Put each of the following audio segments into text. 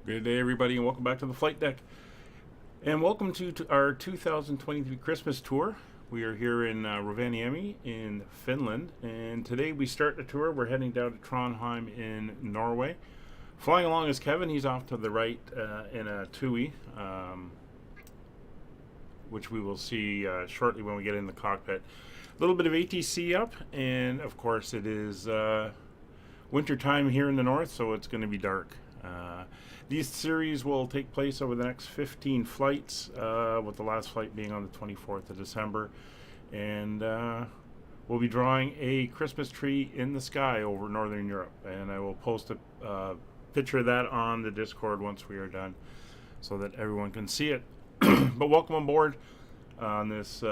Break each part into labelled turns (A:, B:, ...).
A: Good day, everybody, and welcome back to the flight deck. And welcome to our 2023 Christmas tour. We are here in Rovaniemi in Finland, and today we start the tour. We're heading down to Trondheim in Norway. Flying along is Kevin. He's off to the right in a TUI, which we will see shortly when we get in the cockpit. A little bit of ATC up, and of course it is winter time here in the north, so it's going to be dark. These series will take place over the next 15 flights, with the last flight being on the 24th of December. And we'll be drawing a Christmas tree in the sky over Northern Europe. And I will post a picture of that on the Discord once we are done so that everyone can see it. But welcome on board on this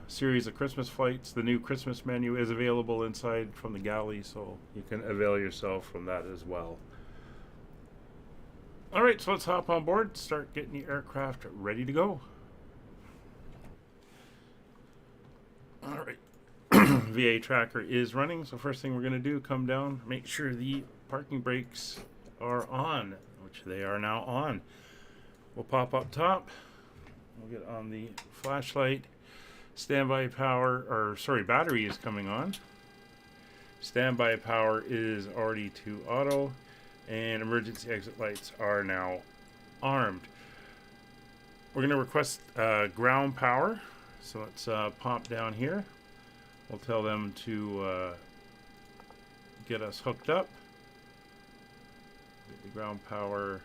A: series of Christmas flights. The new Christmas menu is available inside from the galley, so you can avail yourself from that as well. Alright, so let's hop on board, start getting the aircraft ready to go. Alright, VA tracker is running, so first thing we're going to do, come down, make sure the parking brakes are on, which they are now on. We'll pop up top, we'll get on the flashlight, standby power, battery is coming on. Standby power is already to auto. And emergency exit lights are now armed. We're going to request ground power, so let's pop down here. We'll tell them to get us hooked up. Get the ground power.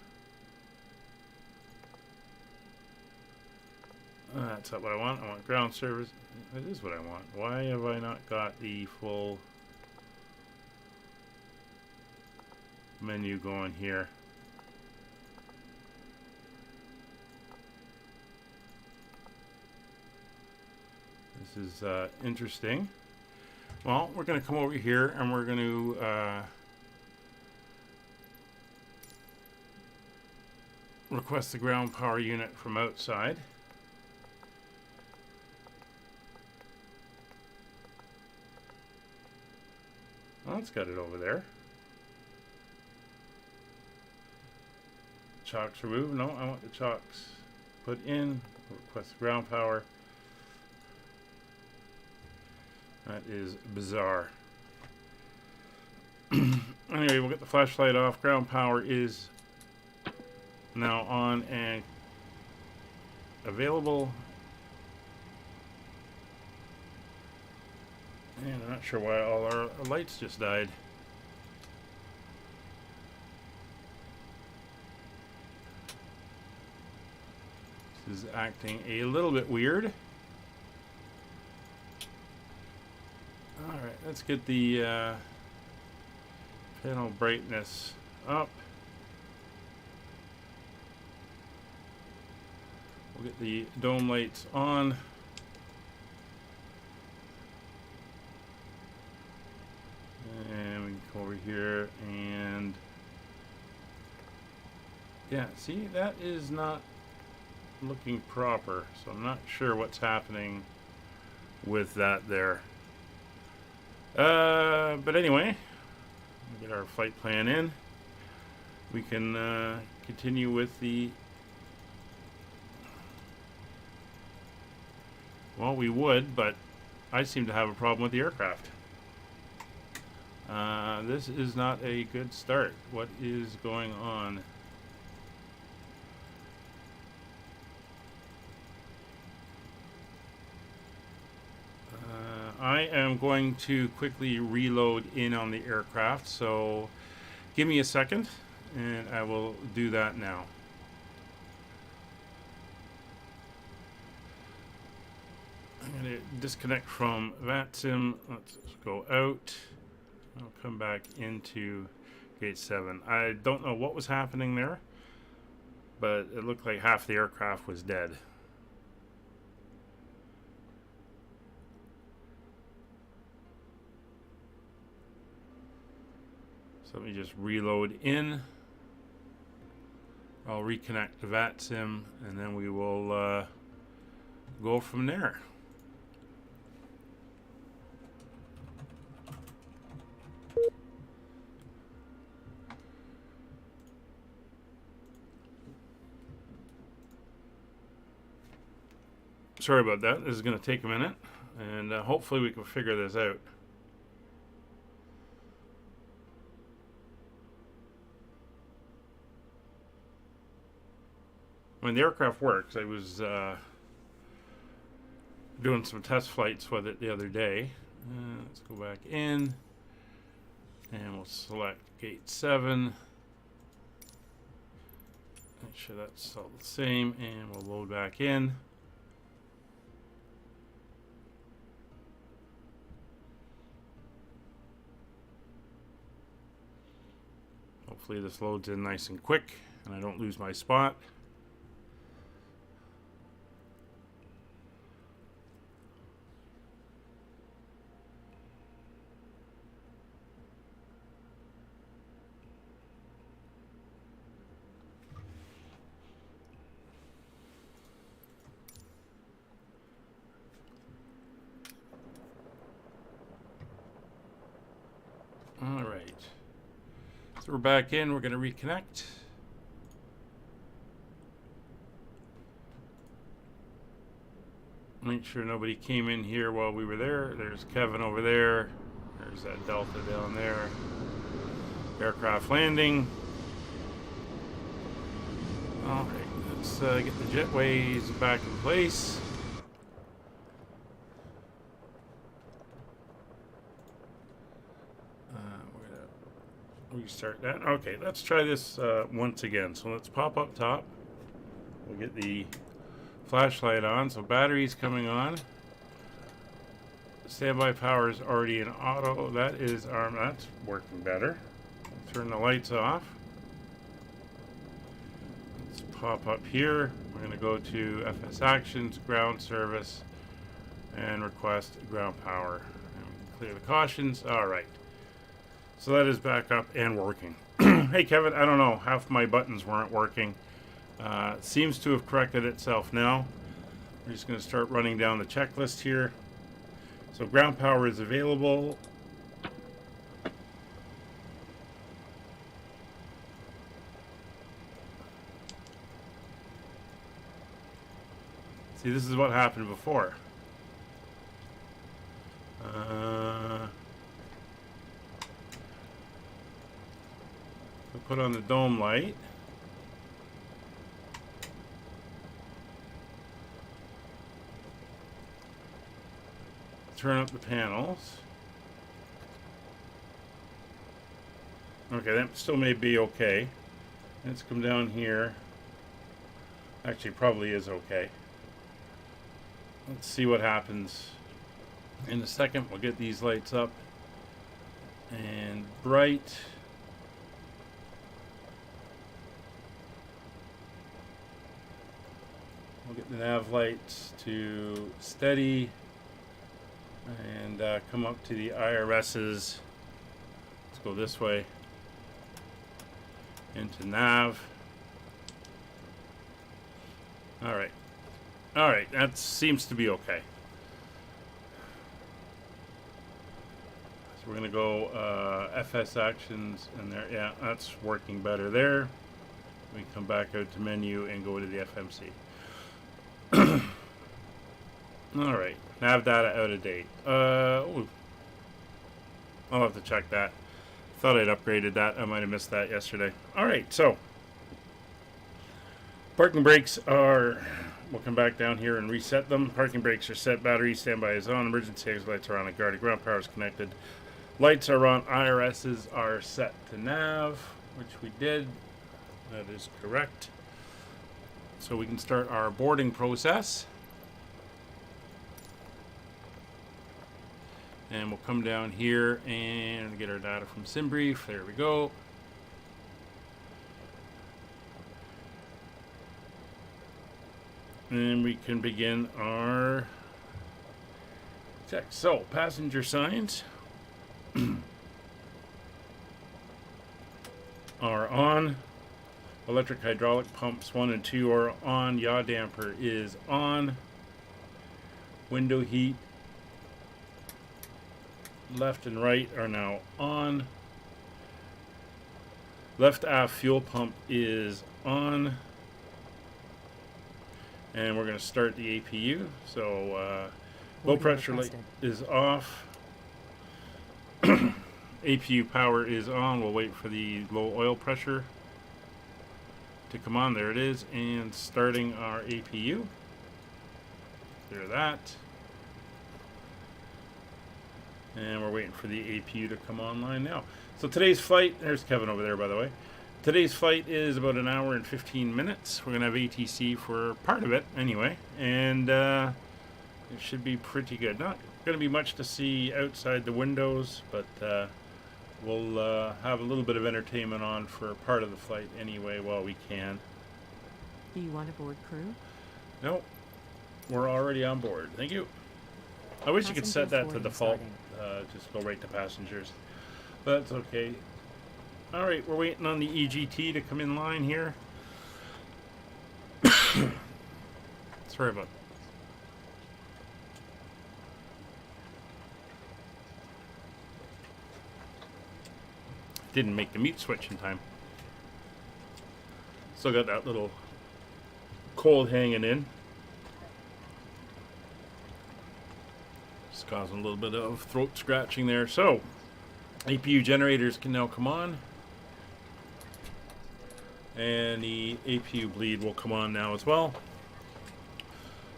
A: That's not what I want. I want ground service. That is what I want. Why have I not got the full menu going here? This is interesting. Well, we're going to come over here and we're going to request the ground power unit from outside. Well, it's got it over there. Chocks removed. No, I want the chocks put in. Request ground power. That is bizarre. Anyway, we'll get the flashlight off. Ground power is now on and available. And I'm not sure why all our lights just died. Is acting a little bit weird. Alright, let's get the panel brightness up. We'll get the dome lights on. And we can come over here and yeah, see, that is not looking proper, so I'm not sure what's happening with that there. But anyway, we'll get our flight plan in. We can continue with the, well, we would, but I seem to have a problem with the aircraft. This is not a good start. What is going on? I am going to quickly reload in on the aircraft, so give me a second and I will do that now. I'm going to disconnect from VATSIM. Let's go out. I'll come back into gate 7. I don't know what was happening there, but it looked like half the aircraft was dead. So let me just reload in. I'll reconnect the VATSIM and then we will go from there. sorry about that. This is going to take a minute, and hopefully we can figure this out. When the aircraft works, I was doing some test flights with it the other day. Let's go back in, and we'll select gate 7. Make sure that's all the same, and we'll load back in. Hopefully this loads in nice and quick, and I don't lose my spot. All right, so we're back in. We're going to reconnect. Make sure nobody came in here while we were there. There's Kevin over there. There's that Delta down there. Aircraft landing. All right, let's get the jetways back in place. Restart that. Okay, let's try this once again. So let's pop up top. We'll get the flashlight on. So battery's coming on. Standby power is already in auto. That is that's working better. We'll turn the lights off. Let's pop up here. We're going to go to FS Actions, ground service, and request ground power. And clear the cautions. All right. So that is back up and working. Hey Kevin, I don't know, half my buttons weren't working. Seems to have corrected itself now. We're just going to start running down the checklist here. So ground power is available. See, this is what happened before. Put on the dome light. Turn up the panels. Okay, that still may be okay. Let's come down here. Actually, probably is okay. Let's see what happens. In a second, we'll get these lights up and bright. We'll get the nav lights to steady and come up to the IRS's. Let's go this way into nav. All right, that seems to be okay. So we're gonna go FS Actions, and there, yeah, that's working better there. We come back out to menu and go to the FMC. Alright, nav data out of date. I'll have to check that. Thought I'd upgraded that. I might have missed that yesterday. Alright, so parking brakes are, we'll come back down here and reset them. Parking brakes are set, battery standby is on, emergency exit lights are on, and guarded ground power is connected. Lights are on, IRSs are set to nav, which we did. That is correct. So we can start our boarding process. And we'll come down here and get our data from SimBrief. There we go. And we can begin our check. So, passenger signs are on. Electric hydraulic pumps 1 and 2 are on. Yaw damper is on. Window heat left and right are now on. Left aft fuel pump is on. And we're going to start the APU. So low pressure light is off. APU power is on. We'll wait for the low oil pressure to come on. There it is. And starting our APU. There that. And we're waiting for the APU to come online now. So today's flight, there's Kevin over there, by the way. Today's flight is about an hour and 15 minutes. We're going to have ATC for part of it anyway. And it should be pretty good. Not going to be much to see outside the windows, but we'll have a little bit of entertainment on for part of the flight anyway while we can.
B: Do you want a board crew?
A: No, we're already on board. Thank you. I wish you could set that to default. Just go right to passengers. But that's okay. Alright, we're waiting on the EGT to come in line here. Sorry about that. Didn't make the meat switch in time. Still got that little cold hanging in. Just causing a little bit of throat scratching there. So, APU generators can now come on. And the APU bleed will come on now as well.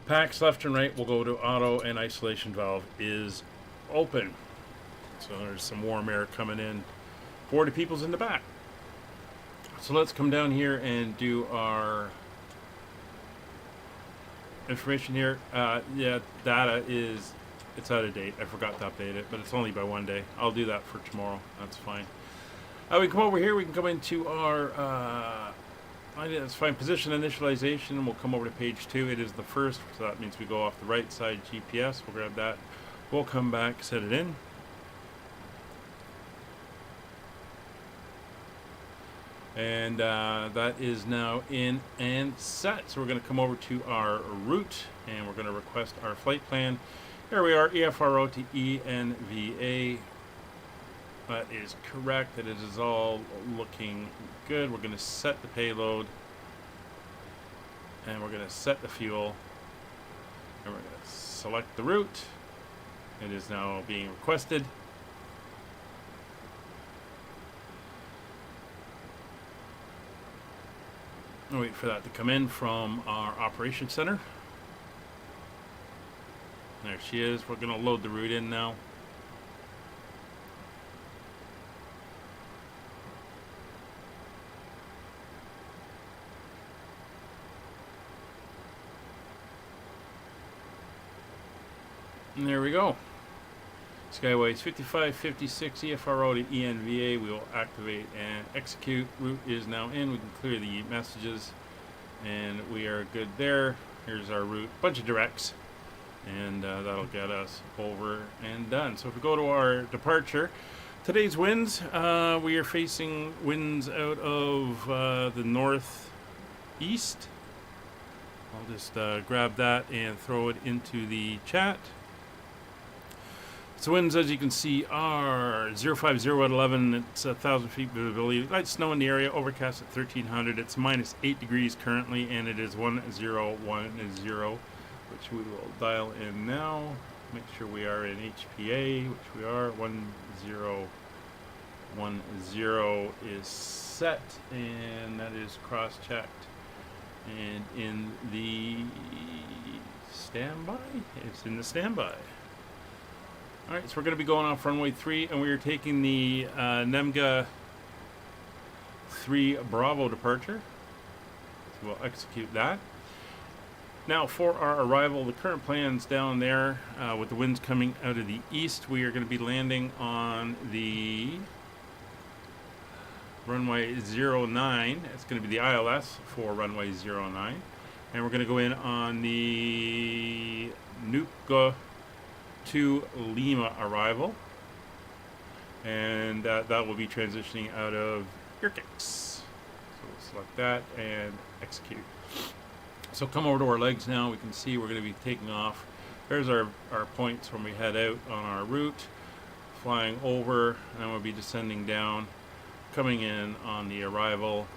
A: Packs left and right will go to auto, and isolation valve is open. So there's some warm air coming in. 40 people's in the back. So let's come down here and do our information here. Yeah, data is, it's out of date. I forgot to update it, but it's only by 1 day. I'll do that for tomorrow. That's fine. We come over here. We can come into our that's fine. Position initialization, and we'll come over to page 2. It is the first, so that means we go off the right side GPS. We'll grab that. We'll come back, set it in. And that is now in and set. So we're going to come over to our route, and we're going to request our flight plan. Here we are, EFRO to ENVA. That is correct. It is all looking good. We're going to set the payload, and we're going to set the fuel, and we're going to select the route. It is now being requested. I'll wait for that to come in from our operations center. There she is. We're going to load the route in now. And there we go. Skyways 5556 EFRO to ENVA. We will activate and execute. Route is now in. We can clear the messages, and we are good there. Here's our route. Bunch of directs, and that'll get us over and done. So if we go to our departure, today's winds, we are facing winds out of the northeast. I'll just grab that and throw it into the chat. So winds, as you can see, are 050 at 11. It's 1,000 feet visibility. Light snow in the area. Overcast at 1,300. It's minus 8 degrees currently, and it is 1010, which we will dial in now. Make sure we are in HPA, which we are. 1010 is set, and that is cross-checked. And in the standby? It's in the standby. Alright, so we're going to be going off runway 3, and we are taking the Nemga 3 Bravo departure. So we'll execute that. Now for our arrival, the current plan's down there with the winds coming out of the east. We are going to be landing on the runway 09. It's going to be the ILS for runway 09. And we're going to go in on the Nuka to Lima arrival, and that will be transitioning out of Yoke. So we'll select that and execute. So come over to our legs now. We can see we're going to be taking off. There's our points when we head out on our route, flying over, and then we'll be descending down, coming in on the arrival.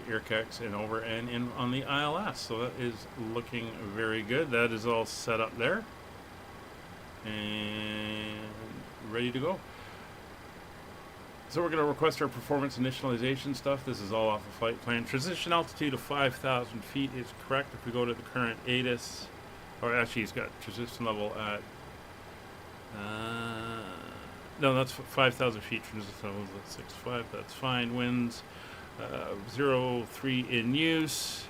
A: Airkex and over and in on the ILS. So that is looking very good. That is all set up there and ready to go. So we're going to request our performance initialization stuff. This is all off the flight plan. Transition altitude of 5,000 feet is correct. If we go to the current ATIS, or actually he's got transition level at, no, that's 5,000 feet. Transition level is at 6.5. That's fine. Winds 0.3 in use.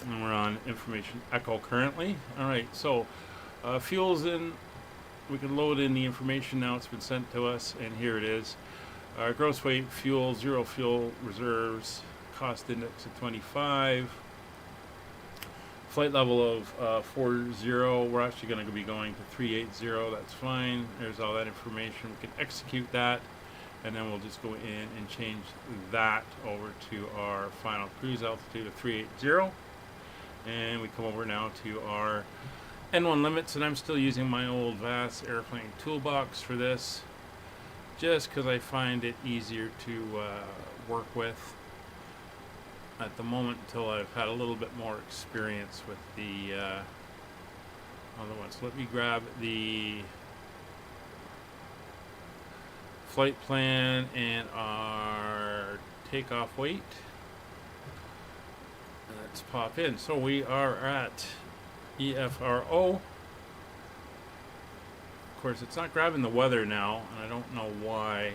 A: And we're on information echo currently. All right, so fuel's in. We can load in the information now. It's been sent to us, and here it is. Our gross weight, fuel, 0 fuel reserves, cost index of 25. Flight level of 40. We're actually going to be going to 380. That's fine. There's all that information. We can execute that, and then we'll just go in and change that over to our final cruise altitude of 380. And we come over now to our N1 limits, and I'm still using my old VAS airplane toolbox for this, just because I find it easier to work with at the moment until I've had a little bit more experience with the other ones. Let me grab the flight plan and our takeoff weight. Let's pop in. So we are at EFRO. Of course, it's not grabbing the weather now, and I don't know why.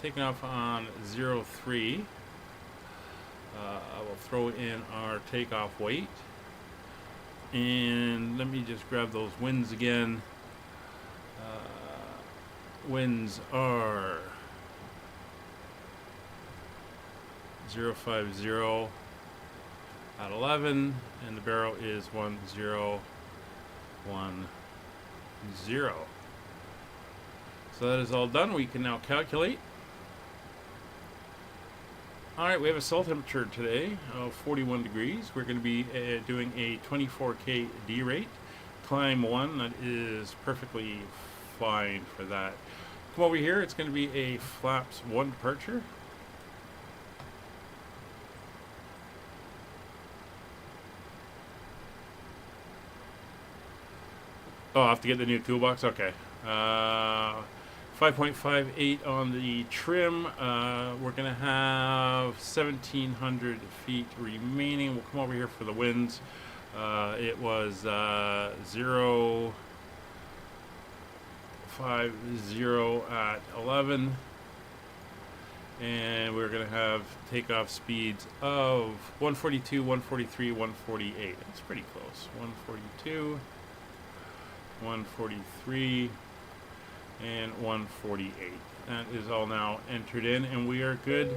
A: Taking off on 03. I will throw in our takeoff weight. And let me just grab those winds again. Winds are 050 at 11, and the barrel is 1010. So that is all done. We can now calculate. Alright, we have a soul temperature today of 41 degrees. We're going to be doing a 24K D rate. Climb 1, that is perfectly fine for that. Come over here, it's going to be a flaps 1 departure. Oh, I have to get the new toolbox? Okay. 5.58 on the trim. We're going to have 1,700 feet remaining. We'll come over here for the winds. It was 0.50 at 11. And we're going to have takeoff speeds of 142, 143, 148. That's pretty close. 142. 143 and 148. That is all now entered in, and we are good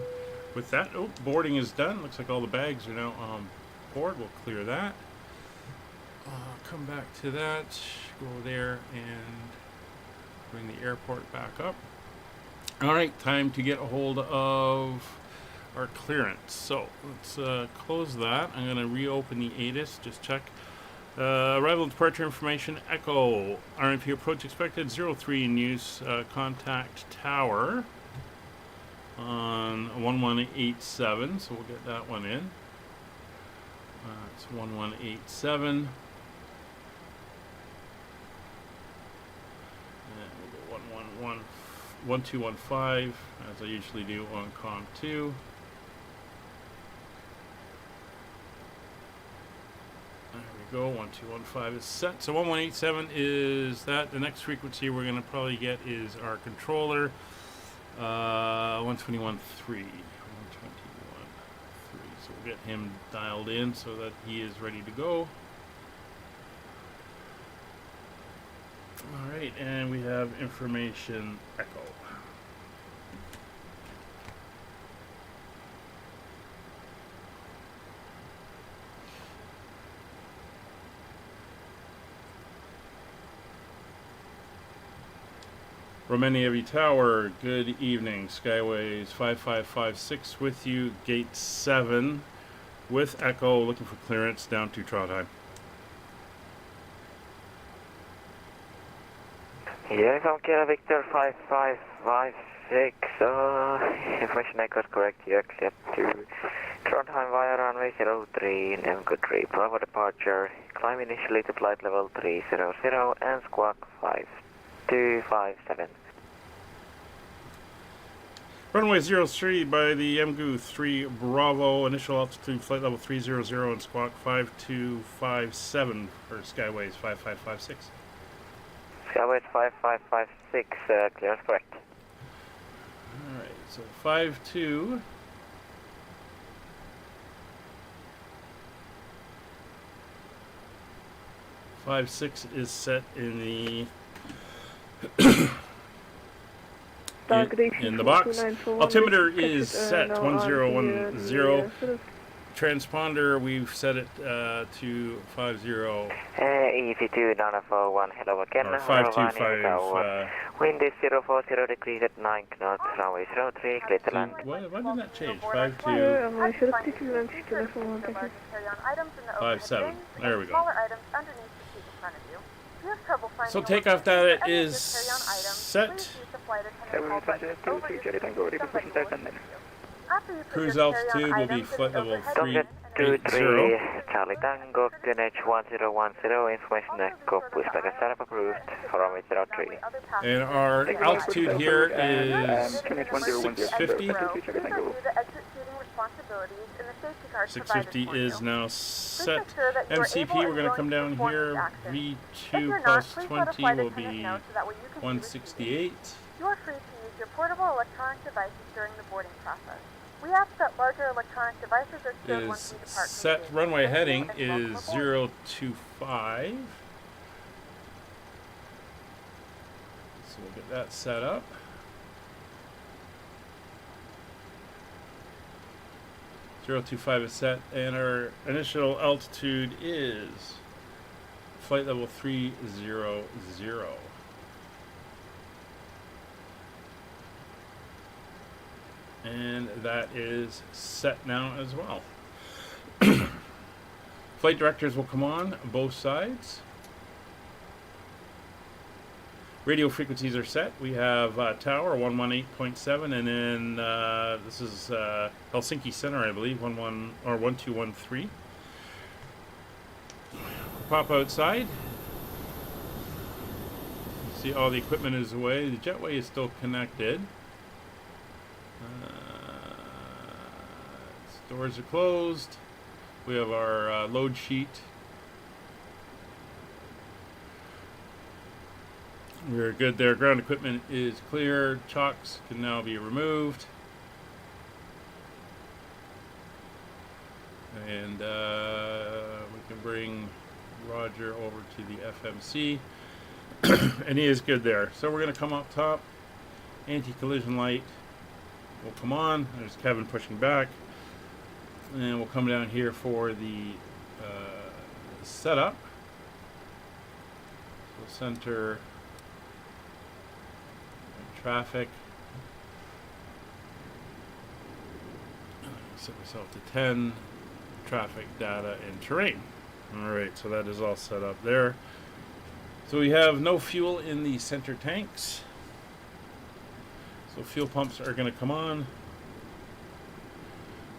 A: with that. Oh, boarding is done. Looks like all the bags are now on board. We'll clear that. Come back to that. Go there and bring the airport back up. All right, time to get a hold of our clearance. So let's close that. I'm going to reopen the ATIS. Just check. Arrival and departure information, Echo, RMP approach expected, 03 in use, contact tower on 1187, so we'll get that one in. It's 1187. And we'll go 1215, as I usually do on COM 2. Go 1215 is set. So 1187 is that. The next frequency we're going to probably get is our controller. 121.3. 121.3. So we'll get him dialed in so that he is ready to go. All right, and we have information echo. Rovaniemi Tower, good evening. Skyways 5556 with you. Gate 7 with Echo, looking for clearance down to Trondheim.
C: Uniform Kilo Victor 5556, information I got correct, you're clear to Trondheim via runway 03, name good 3, Bravo departure, climb initially to flight level 300 and squawk 5257.
A: Runway 03 by the MGU 3 Bravo, initial altitude flight level 300 and squawk 5257 for Skyways 5556.
C: Skyways 5556, clear is correct.
A: Alright, so 52. Five six is set in the in the box. Altimeter is set 1010. Transponder, we've set it to 50.
C: EC2 941, hello again.
A: Or 525.
C: Wind is 040 degrees at 9 knots, runway 03, clear to land.
A: Why didn't that change? 52. 57. There we go. So takeoff data is set. Cruise altitude will be flight level 380.
C: 23, Charlie Tango, QNH 1010, information echo, pushback and startup approved, runway 03.
A: And our altitude here is 650. 650 is now set. MCP, we're going to come down here. V2 plus 20 will be 168.
D: You are free to use your portable electronic devices during the boarding process. We ask that larger electronic devices are stored once we depart.
A: Set runway heading is 025. So we'll get that set up. Zero 25 is set, and our initial altitude is flight level 300. And that is set now as well. Flight directors will come on both sides. Radio frequencies are set. We have tower 118.7, and then this is Helsinki Center, I believe, 1213. Pop outside. See, all the equipment is away. The jetway is still connected. Doors are closed. We have our load sheet. We're good there. Ground equipment is clear. Chocks can now be removed. And we can bring Roger over to the FMC. And he is good there. So we're going to come up top. Anti-collision light will come on. There's Kevin pushing back. And we'll come down here for the setup. So center traffic. Set myself to 10. Traffic, data, and terrain. Alright, so that is all set up there. So we have no fuel in the center tanks. So fuel pumps are going to come on.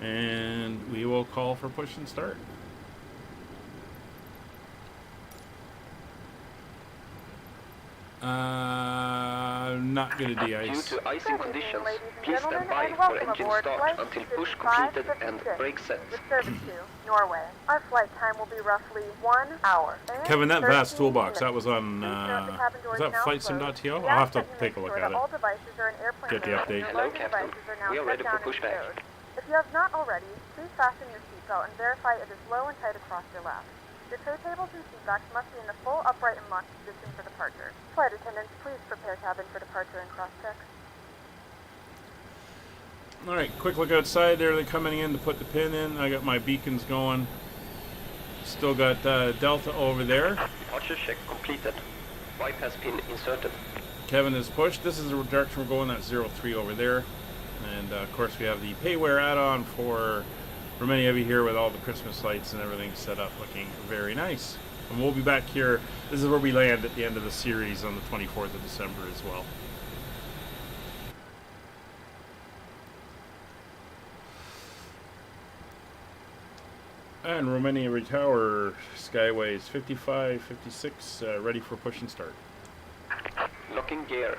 A: And we will call for push and start. Not going to de-ice.
E: Due to icing conditions, please stand by for engine start until push completed and brake set.
D: With service to Norway. Our flight time will be roughly 1 hour.
A: Kevin, that vast toolbox, that was on, was that flightsim.to? I'll have to take a look at it. Get the update.
E: Hello, Captain. We are ready for pushback.
D: If you have not already, please fasten your seatbelt and verify it is low and tight across your lap. Your tray tables and seatbacks must be in the full upright and locked position for departure. Flight attendants, please prepare cabin for departure and cross-check.
A: Alright, quick look outside there. They're coming in to put the pin in. I got my beacons going. Still got Delta over there.
E: Departure check completed. Bypass pin inserted.
A: Kevin is pushed. This is the direction we're going. That's 03 over there. And of course we have the payware add-on for Rovaniemi here with all the Christmas lights and everything set up, looking very nice. And we'll be back here. This is where we land at the end of the series on the 24th of December as well. And Rovaniemi Tower, Skyways 55, 56, ready for push and start.
E: Locking gear.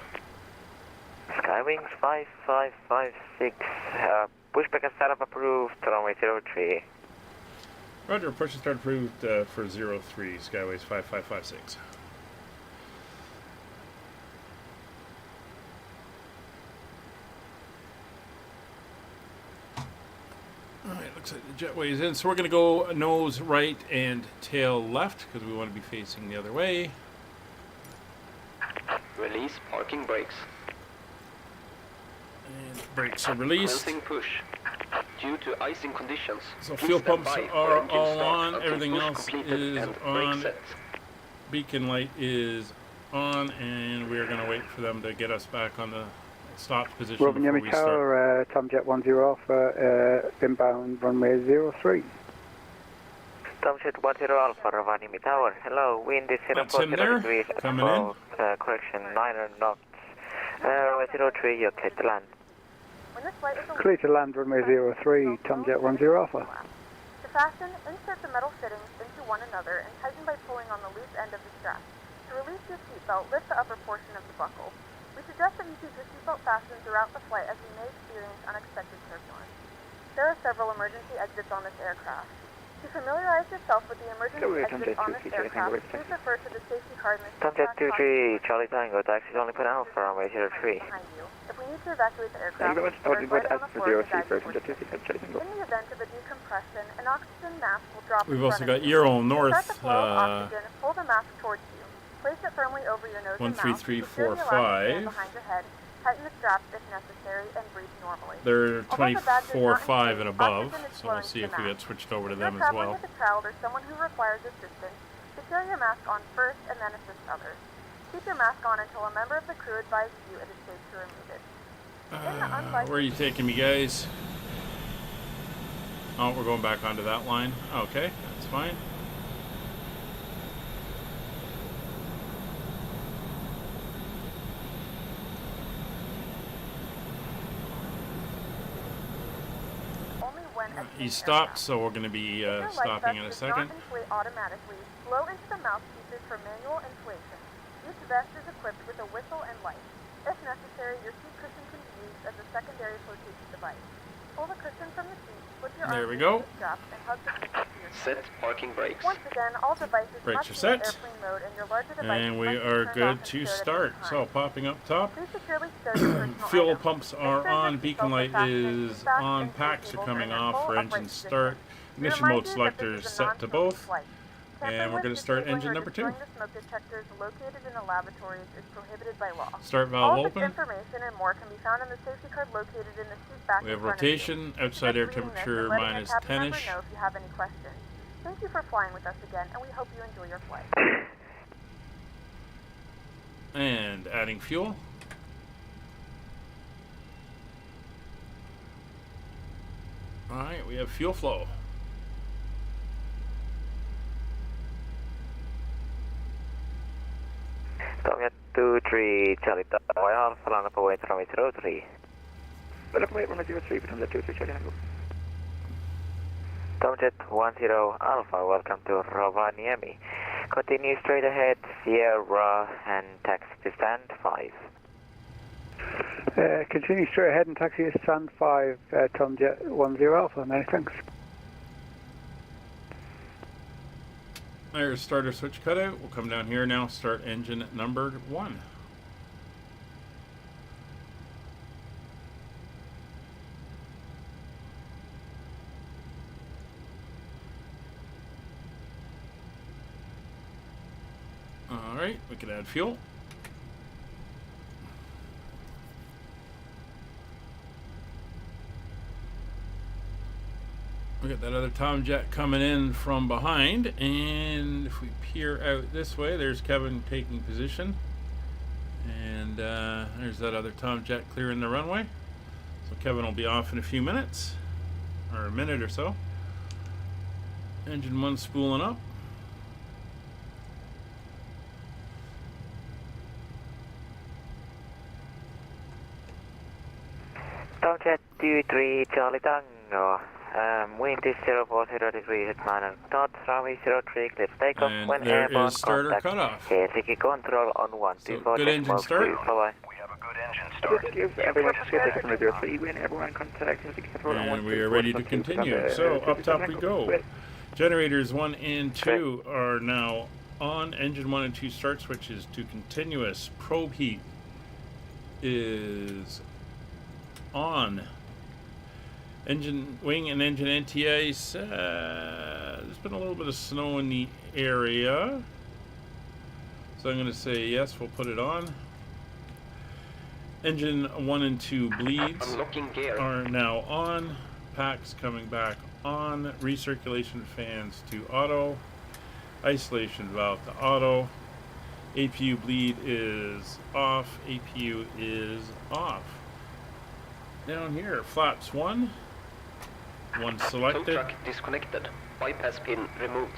C: Skywings 5556, pushback and setup approved, runway 03.
A: Roger, push and start approved for 03, Skyways 5556. Alright, looks like the jetway is in, so we're going to go nose right and tail left because we want to be facing the other way.
E: Release parking brakes.
A: And brakes are released.
E: Closing push. Due to icing conditions,
A: So
E: please
A: fuel
E: stand
A: pumps
E: by for
A: are
E: engine
A: all
E: start
A: on,
E: until
A: everything
E: push
A: else
E: completed
A: is
E: and brake
A: on.
E: set.
A: Beacon light is on, and we're going to wait for them to get us back on the stop position before
F: Rovaniemi
A: we start.
F: Tower, Tomjet 10 Alpha, inbound runway 03.
C: Tomjet 10 Alpha, Rovaniemi Tower. Hello, wind is
A: That's him
C: 040
A: there,
C: degrees at
A: coming in.
C: correction, 9 knots. Runway 03, you're clear to land.
D: When this flight is
F: Clear to land runway 03, Tomjet 10 Alpha.
D: To fasten, insert the metal fittings into one another and tighten by pulling on the loose end of the strap. To release your seatbelt, lift the upper portion of the buckle. We suggest that you keep your seatbelt fastened throughout the flight as you may experience unexpected turbulence. There are several emergency exits on this aircraft. To familiarize yourself with the emergency exits on this aircraft, please refer to the safety card in the
C: Tomjet 23, Charlie Tango, taxi only put Alpha, runway 03.
D: behind you. If we need to evacuate the aircraft,
F: Tango,
D: we're right on the floor of the
F: Tango.
D: in the event of a decompression, an oxygen mask will drop
A: We've
D: in
A: also
D: front of
A: got
D: you.
A: Euro
D: To
A: North,
D: start the flow of oxygen, pull the mask towards you. Place it firmly over your nose and mouth.
A: 13345.
D: Secure the elastic band behind your head. Tighten the straps if necessary and breathe normally.
A: they're
D: Although the badge does not
A: 24.5 and
D: indicate,
A: above,
D: oxygen is
A: so we'll
D: flowing
A: see
D: to
A: if
D: the
A: we
D: mask.
A: get switched over to
D: If
A: them
D: you're
A: as
D: traveling
A: well.
D: with a child or someone who requires assistance, secure your mask on first and then assist others. Keep your mask on until a member of the crew advises you it is safe to remove it.
A: Where are you taking me, guys? Oh, we're going back onto that line. Okay, that's fine.
D: Only when
A: He
D: exiting
A: stopped,
D: aircraft.
A: so we're going to be
D: If your life
A: stopping in a
D: vest does
A: second.
D: not inflate automatically, blow into the mouthpieces for manual inflation. Each vest is equipped with a whistle and light. If necessary, your seat cushion can be used as a secondary flotation device. Pull the cushion from the seat, slip your
A: There
D: arms
A: we
D: into
A: go.
D: the straps, and hug the seat to your
E: Set parking brakes.
D: Once again, all devices
A: Brakes
D: must
A: are
D: be in
A: set.
D: airplane mode, and your larger devices
A: And we
D: must be
A: are
D: turned
A: good
D: off
A: to
D: and stowed
A: start.
D: at the
A: So,
D: same time.
A: popping up top.
D: Please securely stow your personal
A: Fuel
D: items.
A: pumps
D: Make
A: are
D: sure your
A: on,
D: seatbelt
A: beacon
D: is
A: light
D: fastened and
A: is
D: seatbacks
A: on,
D: and
A: packs are
D: tables
A: coming
D: in a
A: off
D: full
A: for
D: upright
A: engine
D: position.
A: start.
D: We
A: Ignition
D: remind
A: mode
D: you that
A: selector
D: this
A: is
D: is a
A: set to
D: non-smoking
A: both.
D: flight. Tampering
A: And we're
D: with,
A: going to start
D: disabling,
A: engine
D: or
A: number 2.
D: destroying the smoke detectors located in the lavatories is prohibited by law.
A: Start
D: All
A: valve
D: of this
A: open.
D: information and more can be found in the safety card located in the seat back
A: We
D: in
A: have
D: front of you.
A: rotation, outside air
D: Just reading this
A: temperature
D: and letting a
A: minus
D: cabin member
A: 10-ish.
D: know if you have any questions. Thank you for flying with us again, and we hope you enjoy your flight.
A: And adding fuel. Alright, we have fuel flow.
C: Tomjet 23, Charlie Tango, Alpha, land up away runway 03.
F: Runway 03, Tomjet 23, Charlie Tango.
C: Tomjet 10 Alpha, welcome to Rovaniemi. Continue straight ahead, Sierra, and taxi to stand 5.
F: Continue straight ahead and taxi to stand 5, Tomjet 10 Alpha. Many thanks.
A: There's starter switch cutout. We'll come down here now, start engine number 1. Alright, we can add fuel. We got that other Tomjet coming in from behind, and if we peer out this way, there's Kevin taking position, and there's that other Tomjet clearing the runway. So Kevin will be off in a few minutes, or a minute or so. Engine 1 spooling up.
C: Tomjet 23 Charlie Tango. Wind is 040 degrees at minor knots, runway 03, clear takeoff
A: And
C: when
A: there
C: airborne
A: is starter
C: contact.
A: cutoff.
C: Helsinki control on 124.
A: So good engine start.
C: Bye-bye.
F: Just give everyone to take from the 03 when everyone contact Helsinki control on
A: And we are ready to continue. So up top we go. Generators 1 and 2 are now on. Engine 1 and 2 start switches to continuous. Probe heat is on. Engine wing and engine NTAs. There's been a little bit of snow in the area, so I'm going to say yes. We'll put it on. Engine 1 and 2 bleeds are now on. Packs coming back on. Recirculation fans to auto. Isolation valve to auto. APU bleed is off. APU is off. Down here, flaps 1 selected.
E: Tow truck disconnected. Bypass pin removed.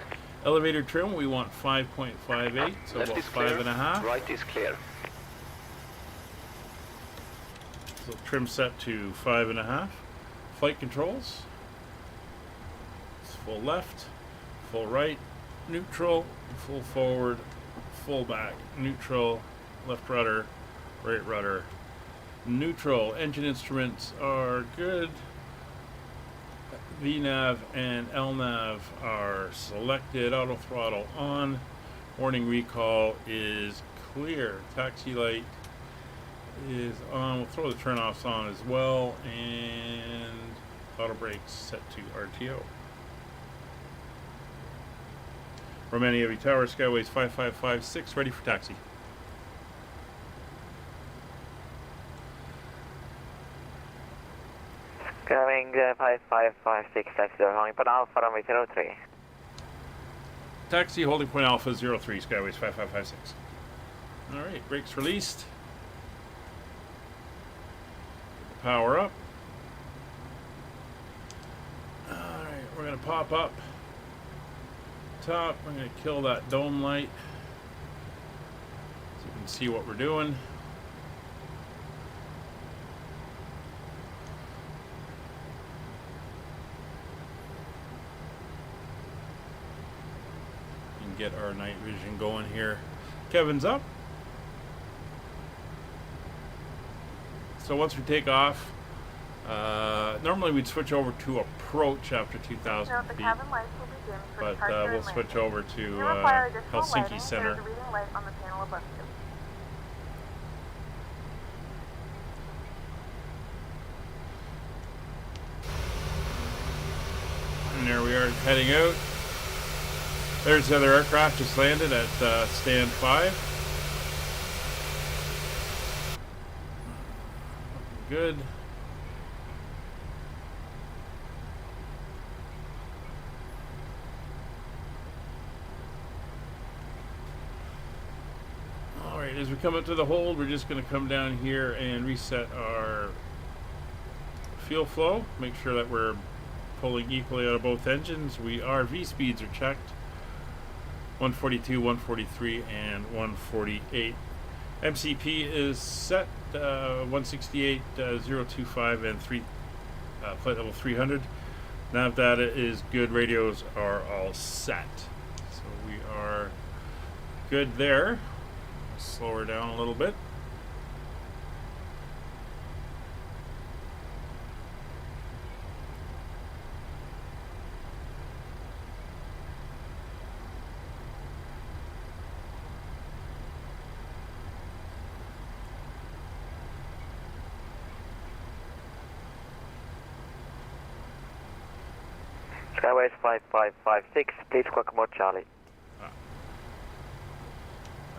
A: Elevator trim, we want 5.58, so
E: Left
A: about
E: is clear.
A: 5.5.
E: Right is clear.
A: So trim set to 5.5. Flight controls. It's full left, full right, neutral, full forward, full back, neutral, left rudder, right rudder, neutral. Engine instruments are good. VNAV and LNAV are selected. Auto throttle on. Warning recall is clear. Taxi light is on. We'll throw the turn-offs on as well. And auto brakes set to RTO. Rovaniemi Tower, Skyways 5556, ready for taxi.
C: Coming 5556, taxi holding point Alpha runway 03.
A: Taxi holding point Alpha 03, Skyways 5556. Alright, brakes released. Power up. Alright, we're going to pop up. Top, I'm going to kill that dome light so you can see what we're doing. And get our night vision going here. Kevin's up. So once we take off, normally we'd switch over to approach after 2,000
D: Note the
A: feet.
D: cabin lights will be dimmed for
A: But
D: departure
A: we'll
D: and
A: switch
D: landing.
A: over to
D: If you require additional
A: Helsinki
D: lighting,
A: Center.
D: There is a reading light on the panel above you.
A: And there we are heading out. There's the other aircraft just landed at stand 5. Good. Alright, as we come up to the hold, we're just going to come down here and reset our fuel flow. Make sure that we're pulling equally out of both engines. Our V speeds are checked. 142, 143, and 148. MCP is set. 168, 025, and flight level 300. Nav data is good. Radios are all set. So we are good there. Slow her down a little bit.
C: Skyways 5556, please squawk mode Charlie.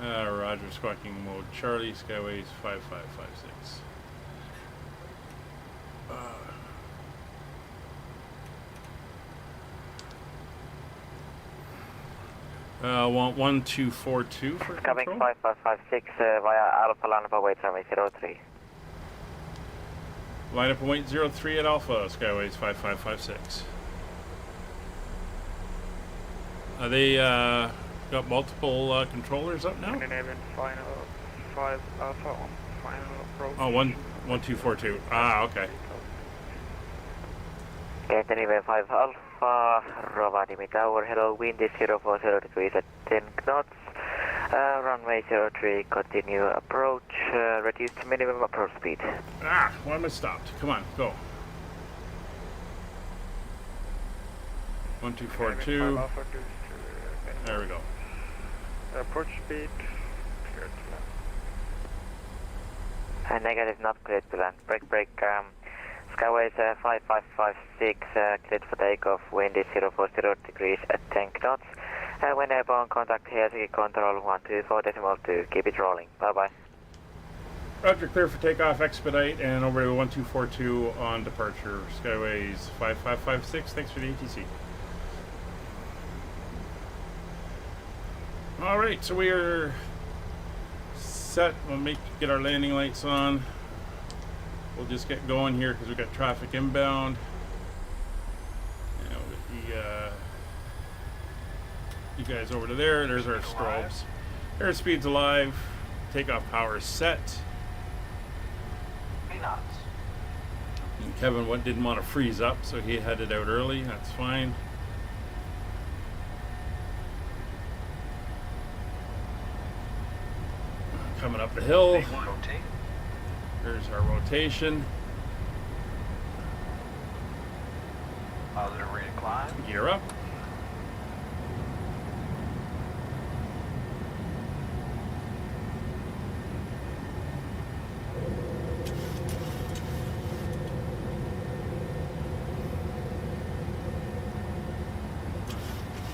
A: Roger, squawking mode Charlie, Skyways 5556. Want 1242 for
C: Coming
A: control?
C: 5556 via Alpha line up await runway 03.
A: Line up and wait 03 at Alpha, Skyways 5556. Are they got multiple controllers up now?
F: Scandinavian final 5 Alpha on final approach.
A: Oh, 1242. Ah, okay.
C: Get anyway 5 Alpha, Rovaniemi Tower, hello, wind is 040 degrees at 10 knots. Runway 03, continue approach, reduce to minimum approach speed.
A: Ah, why am I stopped? Come on, go. 1242. There we go.
G: Approach speed, clear to land.
C: Negative, not cleared to land. Break. Skyways 5556, cleared for takeoff, wind is 040 degrees at 10 knots. When airborne, contact Helsinki Control 124.2, keep it rolling. Bye-bye.
A: Roger, clear for takeoff, expedite, and over to 1242 on departure. Skyways 5556, thanks for the ATC. Alright, so we are set. We'll get our landing lights on. We'll just get going here because we've got traffic inbound. And we'll get you guys over to there. There's our strobes. Airspeed's alive. Takeoff power is set. And Kevin didn't want to freeze up, so he headed out early. That's fine. Coming up the hill. There's our rotation.
G: Positive rate of climb.
A: Gear up.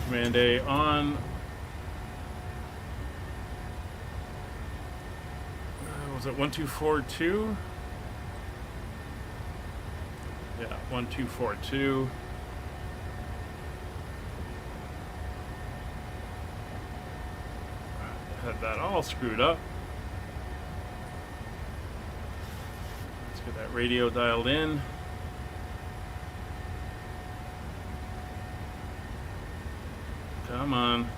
A: Command A on. Was it 1242? Yeah, 1242. Had that all screwed up. Let's get that radio dialed in. Come on.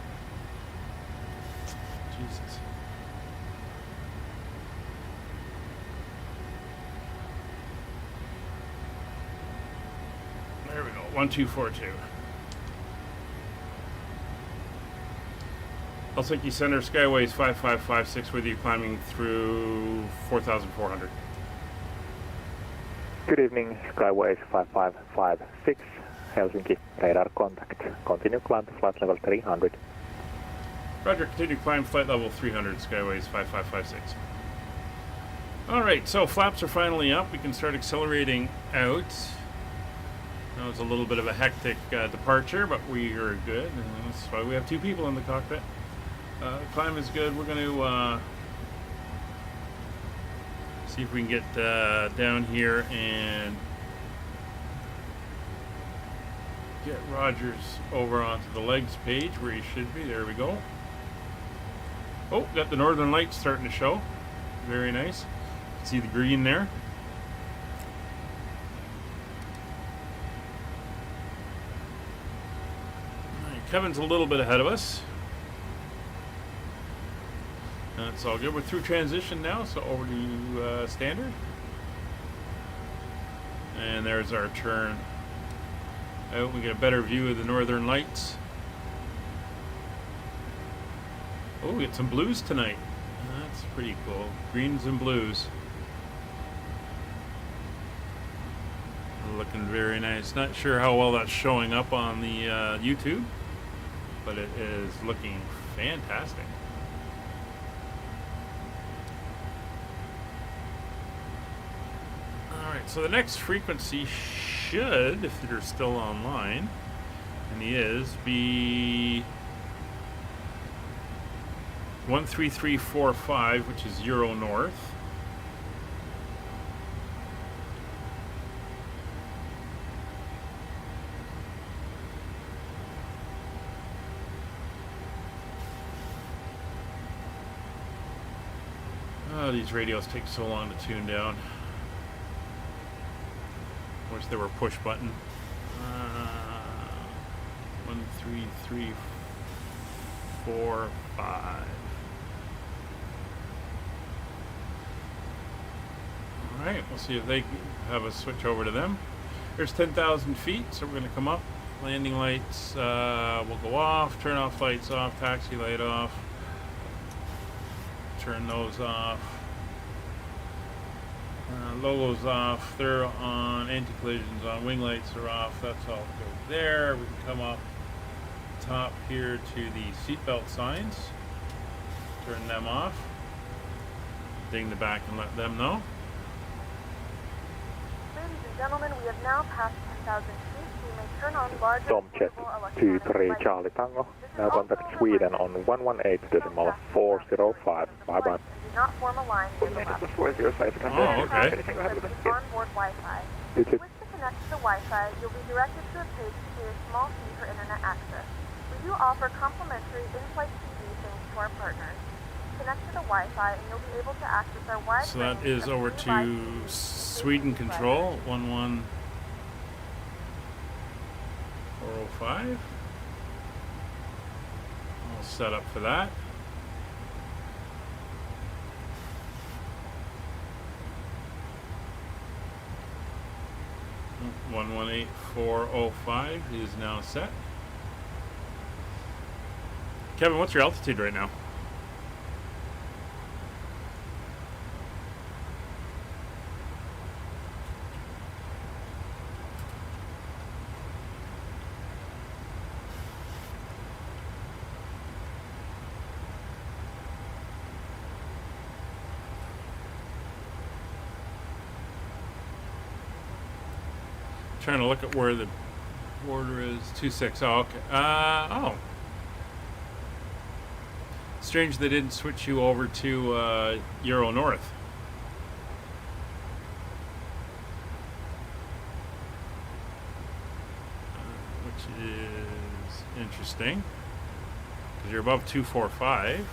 A: Jesus. There we go, 1242. Helsinki Center, Skyways 5556 with you, climbing through 4,400.
F: Good evening, Skyways 5556, Helsinki, radar contact. Continue climb to flight level 300.
A: Roger, continue climb flight level 300, Skyways 5556. Alright, so flaps are finally up. We can start accelerating out. That was a little bit of a hectic departure, but we are good. And that's why we have two people in the cockpit. Climb is good. We're going to see if we can get down here and get Rogers over onto the legs page where he should be. There we go. Oh, got the northern lights starting to show. Very nice. See the green there. Kevin's a little bit ahead of us. That's all good. We're through transition now, so over to standard. And there's our turn. I hope we get a better view of the northern lights. Oh, we get some blues tonight. That's pretty cool. Greens and blues. Looking very nice. Not sure how well that's showing up on the YouTube, but it is looking fantastic. Alright, so the next frequency should, if they're still online, and he is, be 13345, which is Euro North. Oh, these radios take so long to tune down. Wish there were push button. 1, 3, 3, 4, 5. Alright, we'll see if they have us switch over to them. There's 10,000 feet, so we're going to come up. Landing lights will go off, turn off lights off, taxi light off, turn those off, logos off, they're on, anti-collisions on, wing lights are off, that's all good there. We can come up top here to the seatbelt signs, turn them off, ding the back and let them know.
D: Ladies and gentlemen, we have now passed 10,000 feet. You may turn on larger
F: Tomjet 23 Charlie Tango. Now contact Sweden on 118.405. Bye-bye.
D: Do not form a line near the left.
F: 405.
A: Oh, okay.
D: Onboard Wi-Fi. If you wish to connect to the Wi-Fi, you'll be directed to a page to pay a small fee for internet access. We do offer complimentary in-flight TV thanks to our partners. Connect to the Wi-Fi and you'll be able to access our wide
A: So that is over to Sweden Control, 11405. All set up for that. Oh, 118405 is now set. Kevin, what's your altitude right now? Trying to look at where the border is. 26. Oh, okay. Oh. Strange they didn't switch you over to Euro North. Which is interesting. Because you're above 245.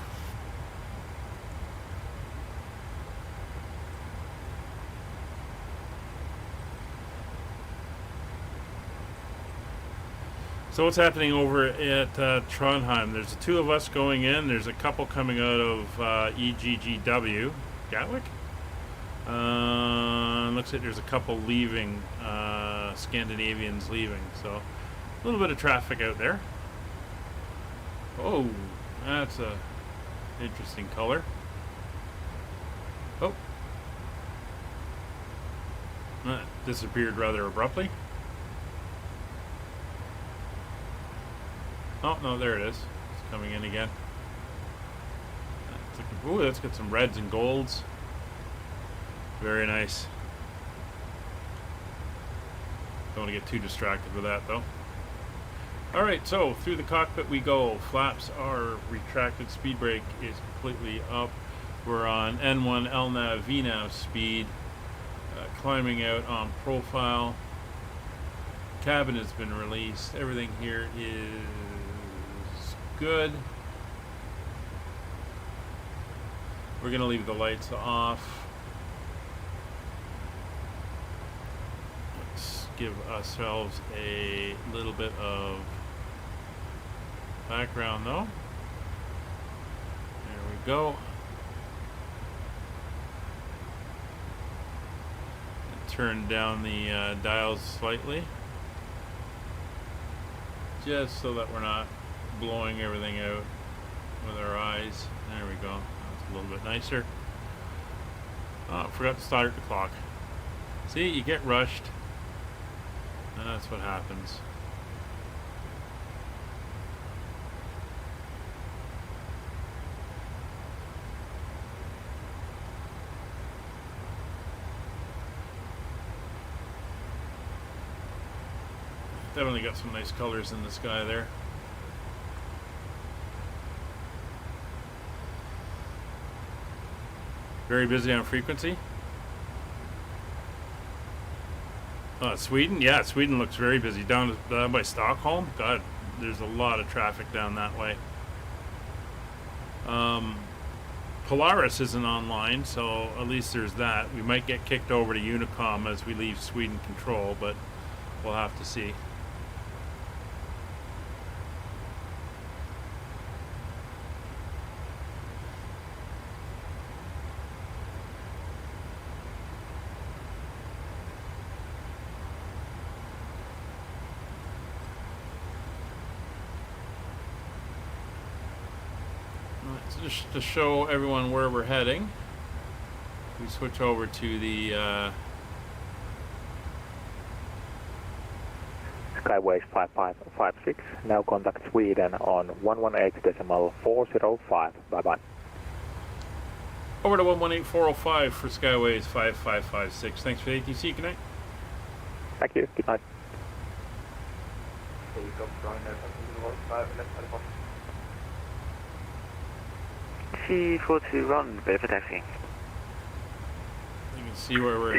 A: So what's happening over at Trondheim? There's the two of us going in. There's a couple coming out of EGGW, Gatwick. Looks like there's a couple leaving, Scandinavians leaving. So a little bit of traffic out there. Oh, that's a interesting color. Oh, that disappeared rather abruptly. Oh, no, there it is. It's coming in again. Ooh, let's get some reds and golds. Very nice. Don't want to get too distracted with that, though. Alright, so through the cockpit we go. Flaps are retracted. Speed brake is completely up. We're on N1 LNAV VNAV speed. Climbing out on profile. Cabin has been released. Everything here is good. We're going to leave the lights off. Let's give ourselves a little bit of background though. There we go. Turn down the dials slightly, just so that we're not blowing everything out with our eyes. There we go. That's a little bit nicer. Oh, forgot to start the clock. See, you get rushed. And that's what happens. Definitely got some nice colors in the sky there. Very busy on frequency. Sweden? Yeah, Sweden looks very busy. Down by Stockholm? God, there's a lot of traffic down that way. Polaris isn't online, so at least there's that. We might get kicked over to Unicom as we leave Sweden Control, but we'll have to see. just to show everyone where we're heading, we switch over to the
F: Skyways 5556, now contact Sweden on 118.405. Bye bye.
A: over to 118405 for Skyways 5556. Thanks for the ATC. Good night.
F: Thank you. Good night.
C: C421, ready for taxi.
A: You can see where we're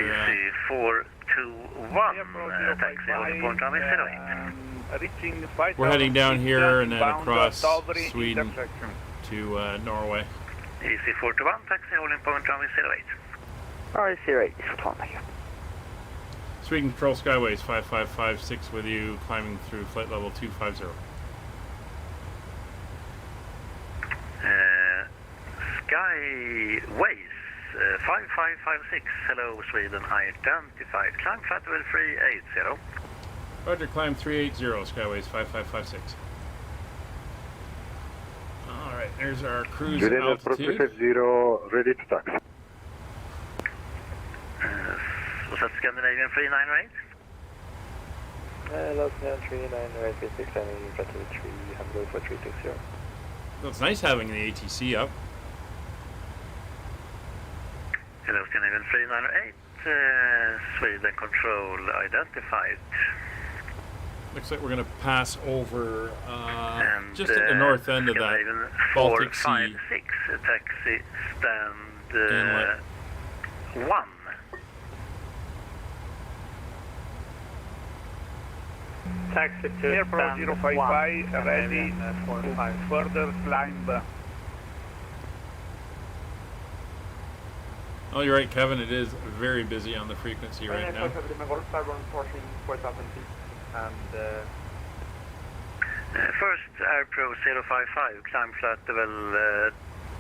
C: C421, taxi, holding point runway 08.
A: we're heading down here and then across Sweden to Norway.
C: EC421, taxi, holding point runway 08. Alright, 08, thank you.
A: Sweden Control Skyways 5556 with you, climbing through flight level 250.
C: Skyways 5556, hello Sweden, identified, climb flight level 380.
A: Roger, climb 380, Skyways 5556. Alright, there's our cruise altitude.
F: 50, ready to taxi.
C: Was that Scandinavian 398?
F: Hello, Scandinavian 398, 36, landing flight level 300 for 320.
A: Well, it's nice having the ATC up.
C: Hello, Scandinavian 398, Sweden control identified.
A: Looks like we're going to pass over just at the north end of that Baltic Sea.
C: 456, taxi stand
A: Inlet.
C: 1.
G: Taxi to EFRO 055, ready for further climb.
A: Oh, you're right, Kevin. It is very busy on the frequency right now.
C: First AirPro 055, climb flight level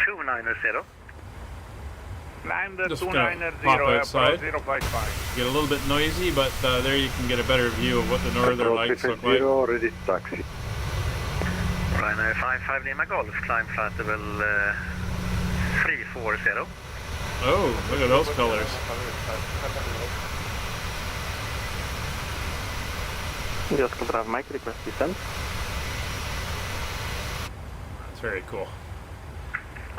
C: 290.
G: Climb the
A: Just
G: 290,
A: pop outside.
G: AirPro 055.
A: Get a little bit noisy, but there you can get a better view of what the northern lights look like.
F: Ready to taxi.
C: Ryanair 55 Lima Golf, climb flight level 340.
A: Oh, look at those colors.
F: Just control mic, request descent.
A: That's very cool.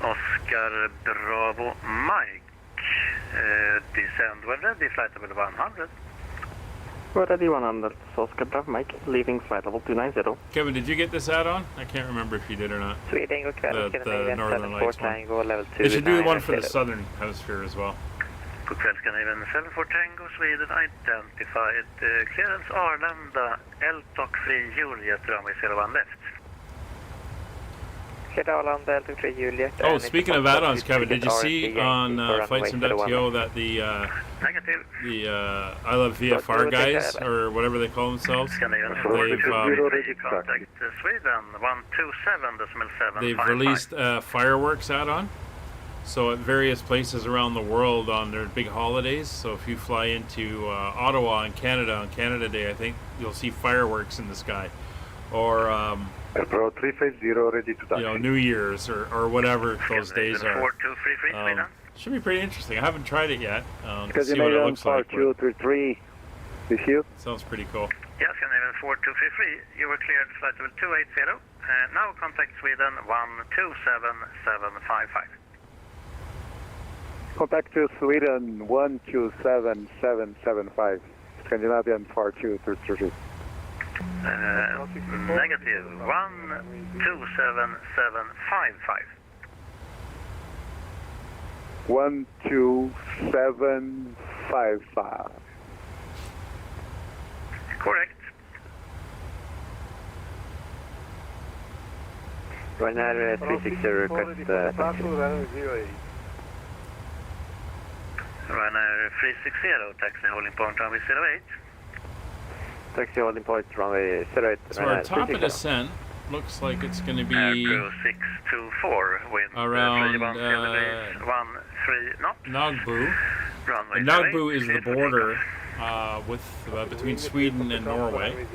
C: Oscar Bravo Mike, descend when ready, flight level 100.
F: We're ready 100, Oscar Bravo Mike, leaving flight level 290.
A: Kevin, did you get this add-on? I can't remember if you did or not.
C: Sweden,
A: The northern lights one. They should do one for the southern hemisphere as well.
C: God kväll, Scandinavian 74 Tango, Sweden identified, clearance Arlanda, LTOC 3 Juliet, runway 01 left.
A: Oh, speaking of add-ons, Kevin, did you see on FlightSim.to that the I Love VFR guys, or whatever they call themselves, they've released fireworks add-on. So at various places around the world on their big holidays, so if you fly into Ottawa in Canada on Canada Day, I think you'll see fireworks in the sky. Or
F: Pro 350, ready to taxi.
A: New Year's or whatever those days are.
C: 4233,
A: should be pretty interesting. I haven't tried it yet.
F: Because
A: see what it looks like.
F: 4233 with you.
A: Sounds pretty cool.
C: Yes, Scandinavian 4233, you were cleared flight level 280. Now contact Sweden 127755.
F: Contact to Sweden 127775. Scandinavian 4233.
C: Negative 127755.
F: 12755.
C: Correct.
F: Ryanair 360 request taxi.
C: Ryanair 360, taxi holding point runway 08.
F: Taxi holding point runway 08.
A: So our top of descent looks like it's going to be
C: Aircrew 624, wind
A: around
C: 13 knots.
A: Nagbu.
C: Runway
A: And Nagbu is the border with between Sweden and Norway.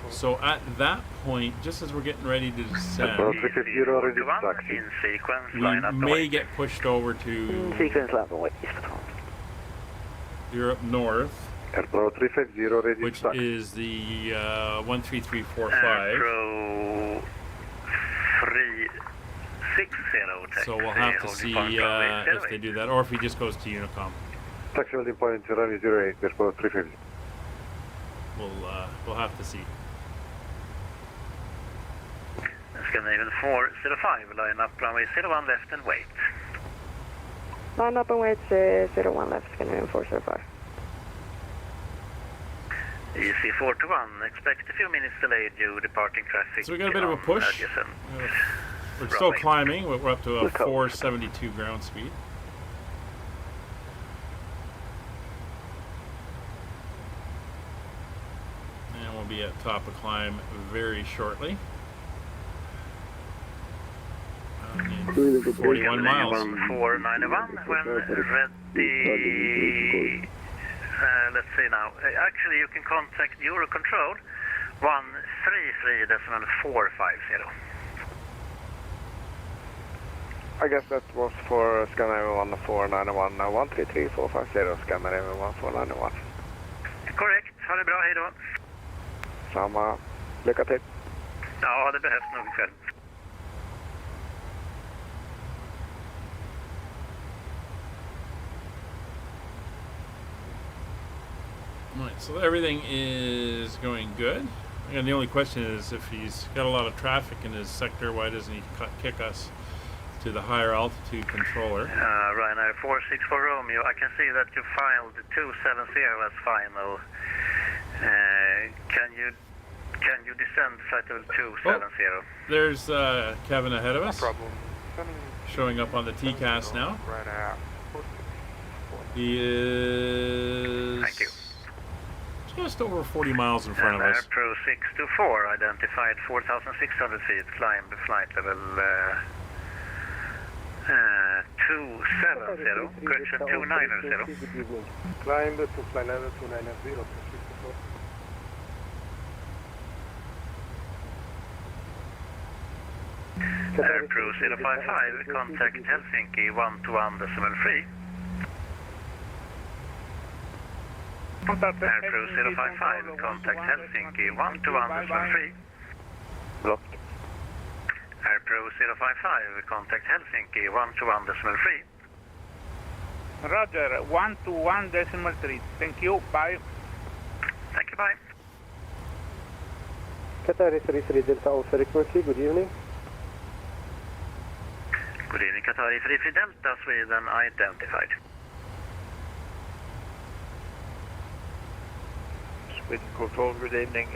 A: So at that point, just as we're getting ready to descend,
G: in sequence, line
A: we
G: up
A: may get pushed over to
C: Sequence land and wait.
A: Europe North,
F: Airport 350 ready
A: which
F: to
A: is the 13345.
G: Airpro 360.
A: So we'll have to see if they do that, or if he just goes to Unicom.
F: taxi holding point 08, Airport 350.
A: We'll have to see.
G: Scandinavian 405, line up runway 01 left and wait.
D: Line up and wait, 01 left, Scandinavian 405.
G: EC 421, expect a few minutes delay due departing traffic.
A: So we got a bit of a push. We're still climbing. We're up to a 472 ground speed. And we'll be at top of climb very shortly. 41 miles.
G: 491, when ready. Let's see now. Actually, you can contact Eurocontrol 133.450.
F: I guess that was for Scandinavian 1491, 133450, Scandinavian 1491.
G: Korrekt, ha det bra, hej då.
F: Samma, lycka till.
G: Ja, det behövs nog ikväll.
A: Right, so everything is going good. And the only question is, if he's got a lot of traffic in his sector, why doesn't he kick us to the higher altitude controller?
G: Ryanair 464 Romeo, I can see that you filed 270 as final. Can you descend flight level 270?
A: Oh, there's Kevin ahead of us. Showing up on the TCAS now. He is
G: Thank you.
A: just over 40 miles in front of us.
G: Pro 624, identified 4,600 feet, climb flight level 270, correction 290.
F: Climb to flight level 290.
G: Airpro 055, contact Helsinki 121.3. Airpro 055, contact Helsinki 121.3.
C: Blocked.
G: Airpro 055, contact Helsinki 121.3.
H: Roger, 121.3. Thank you, bye.
G: Thank you, bye.
F: Qatar 33 Delta Alpha frequency, good evening.
G: Good evening, Qatar 33 Delta, Sweden identified.
I: Sweden Control, good evening,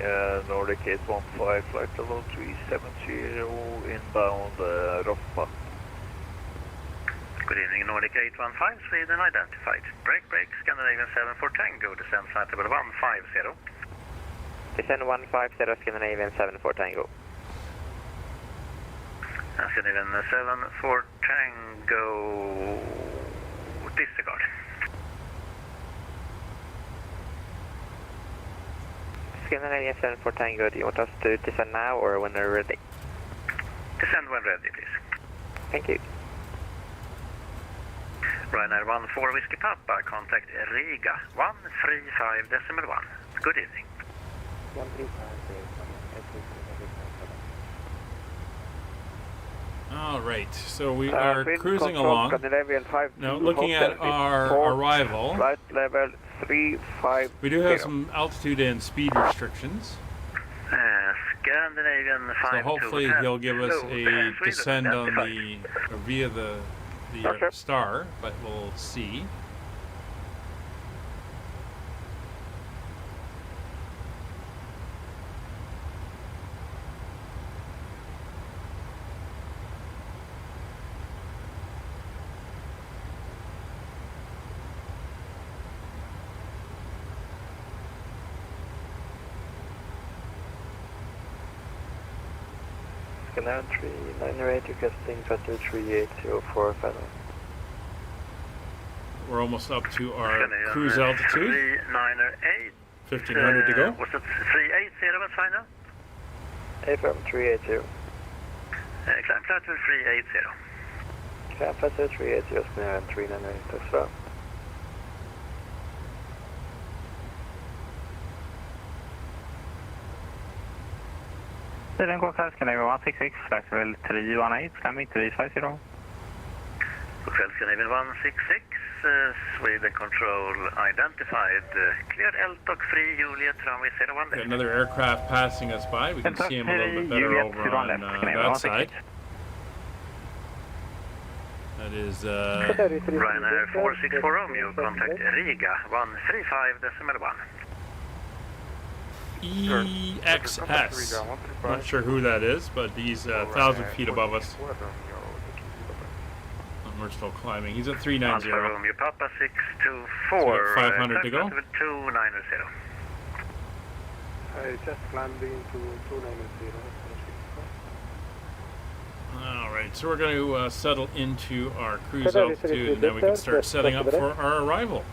I: Nordic 815, flight level 370, inbound Roffa.
G: Good evening, Nordic 815, Sweden identified. Break, Scandinavian 74 Tango, descend flight level 150.
C: Descend 150, Scandinavian 74 Tango.
G: Scandinavian 74 Tango, disregard.
C: Scandinavian 74 Tango, do you want us to descend now or when we're ready?
G: Descend when ready, please.
C: Thank you.
G: Ryanair 14 Whiskey Papa, contact Riga 135.1. Good evening.
F: 135.
A: All right, so we are cruising along. Now, looking at our arrival,
F: Flight level 350.
A: we do have some altitude and speed restrictions.
G: Scandinavian 5.
A: So hopefully he'll give us a descend on the via the star, but we'll see.
F: Canal 398, requesting Qatar 3804 final.
A: We're almost up to our cruise altitude.
G: 398.
A: 1500 to go.
G: Was it 380 was final?
F: AFM 380.
G: Climb platform 380.
F: Climb platform 380, Scandinavia 398 as well.
H: Sweden Quadrant, Scandinavia 166, flight level 318, climbing 350.
G: Hotel Scandinavian 166, Sweden control identified. Clear Eltok 3 Juliet runway 01
A: Got another aircraft passing us by. We can see him a little bit better over on that side. That is
G: Ryanair 464 Romeo, contact Riga 135.1.
A: EXS. Not sure who that is, but he's 1,000 feet above us. And we're still climbing. He's at 390.
G: Romeo Papa 624.
A: 500 to go.
G: 290.
F: I just landing to 290.
A: Alright, so we're going to settle into our cruise altitude, and then we can start setting up for our arrival.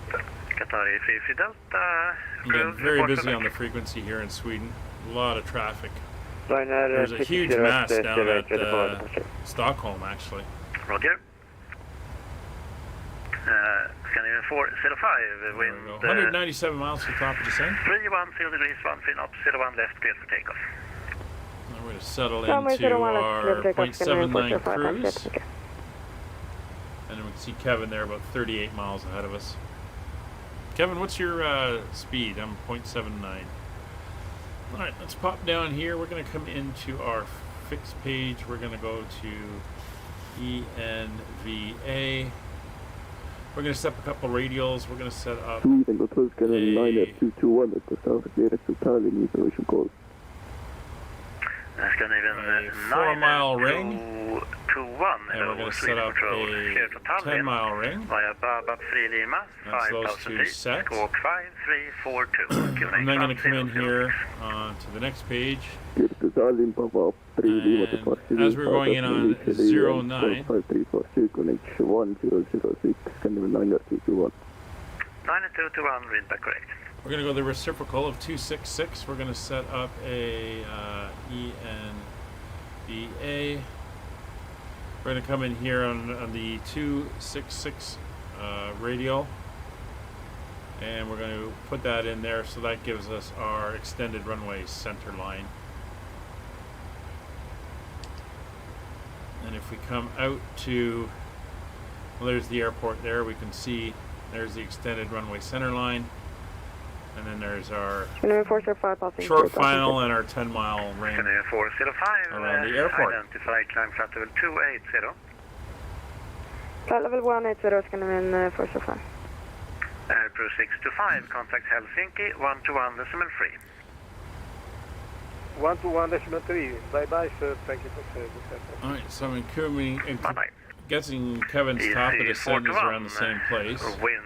G: Qatari 3 Delta.
A: Again, very busy on the frequency here in Sweden. A lot of traffic. There's a huge mass down at Stockholm, actually.
G: Roger. Scandinavian 405, wind
A: 197 miles to the top of descent.
G: 310 degrees, 13 knots, 01 left, clear for takeoff.
A: Now we're going to settle into our 0.79 cruise. And then we can see Kevin there about 38 miles ahead of us. Kevin, what's your speed? I'm 0.79. Alright, let's pop down here. We're going to come into our fixed page. We're going to go to ENVA. We're going to set up a couple radials. We're going to set up
J: Sweden Control Scandinavia 221 at the south clearance to Tallinn information call.
G: Scandinavian
A: 4-mile ring.
G: 21.
A: And we're going to set up a 10-mile ring.
G: Via Babab 3 Lima,
A: That's those
G: 5,000
A: two
G: feet,
A: set.
G: squawk 5342.
A: I'm then going to come in here to the next page.
J: And
A: as we're going in on 09,
G: 9221, read back correct.
A: we're going to go the reciprocal of 266. We're going to set up a ENVA. We're going to come in here on the 266 radial, and we're going to put that in there, so that gives us our extended runway center line. And if we come out to, well, there's the airport there, we can see there's the extended runway center line, and then there's our short final and our 10-mile ring
G: 405
A: around the airport.
G: Identify climb flight level 280.
D: Flight level 180, Scandinavian 405.
G: Airpro 625, contact Helsinki 121.3.
F: 121.3. Bye-bye, sir. Thank you for service.
A: Alright, so I'm coming,
G: Bye-bye.
A: guessing Kevin's top of descent is around the same place.
G: Wind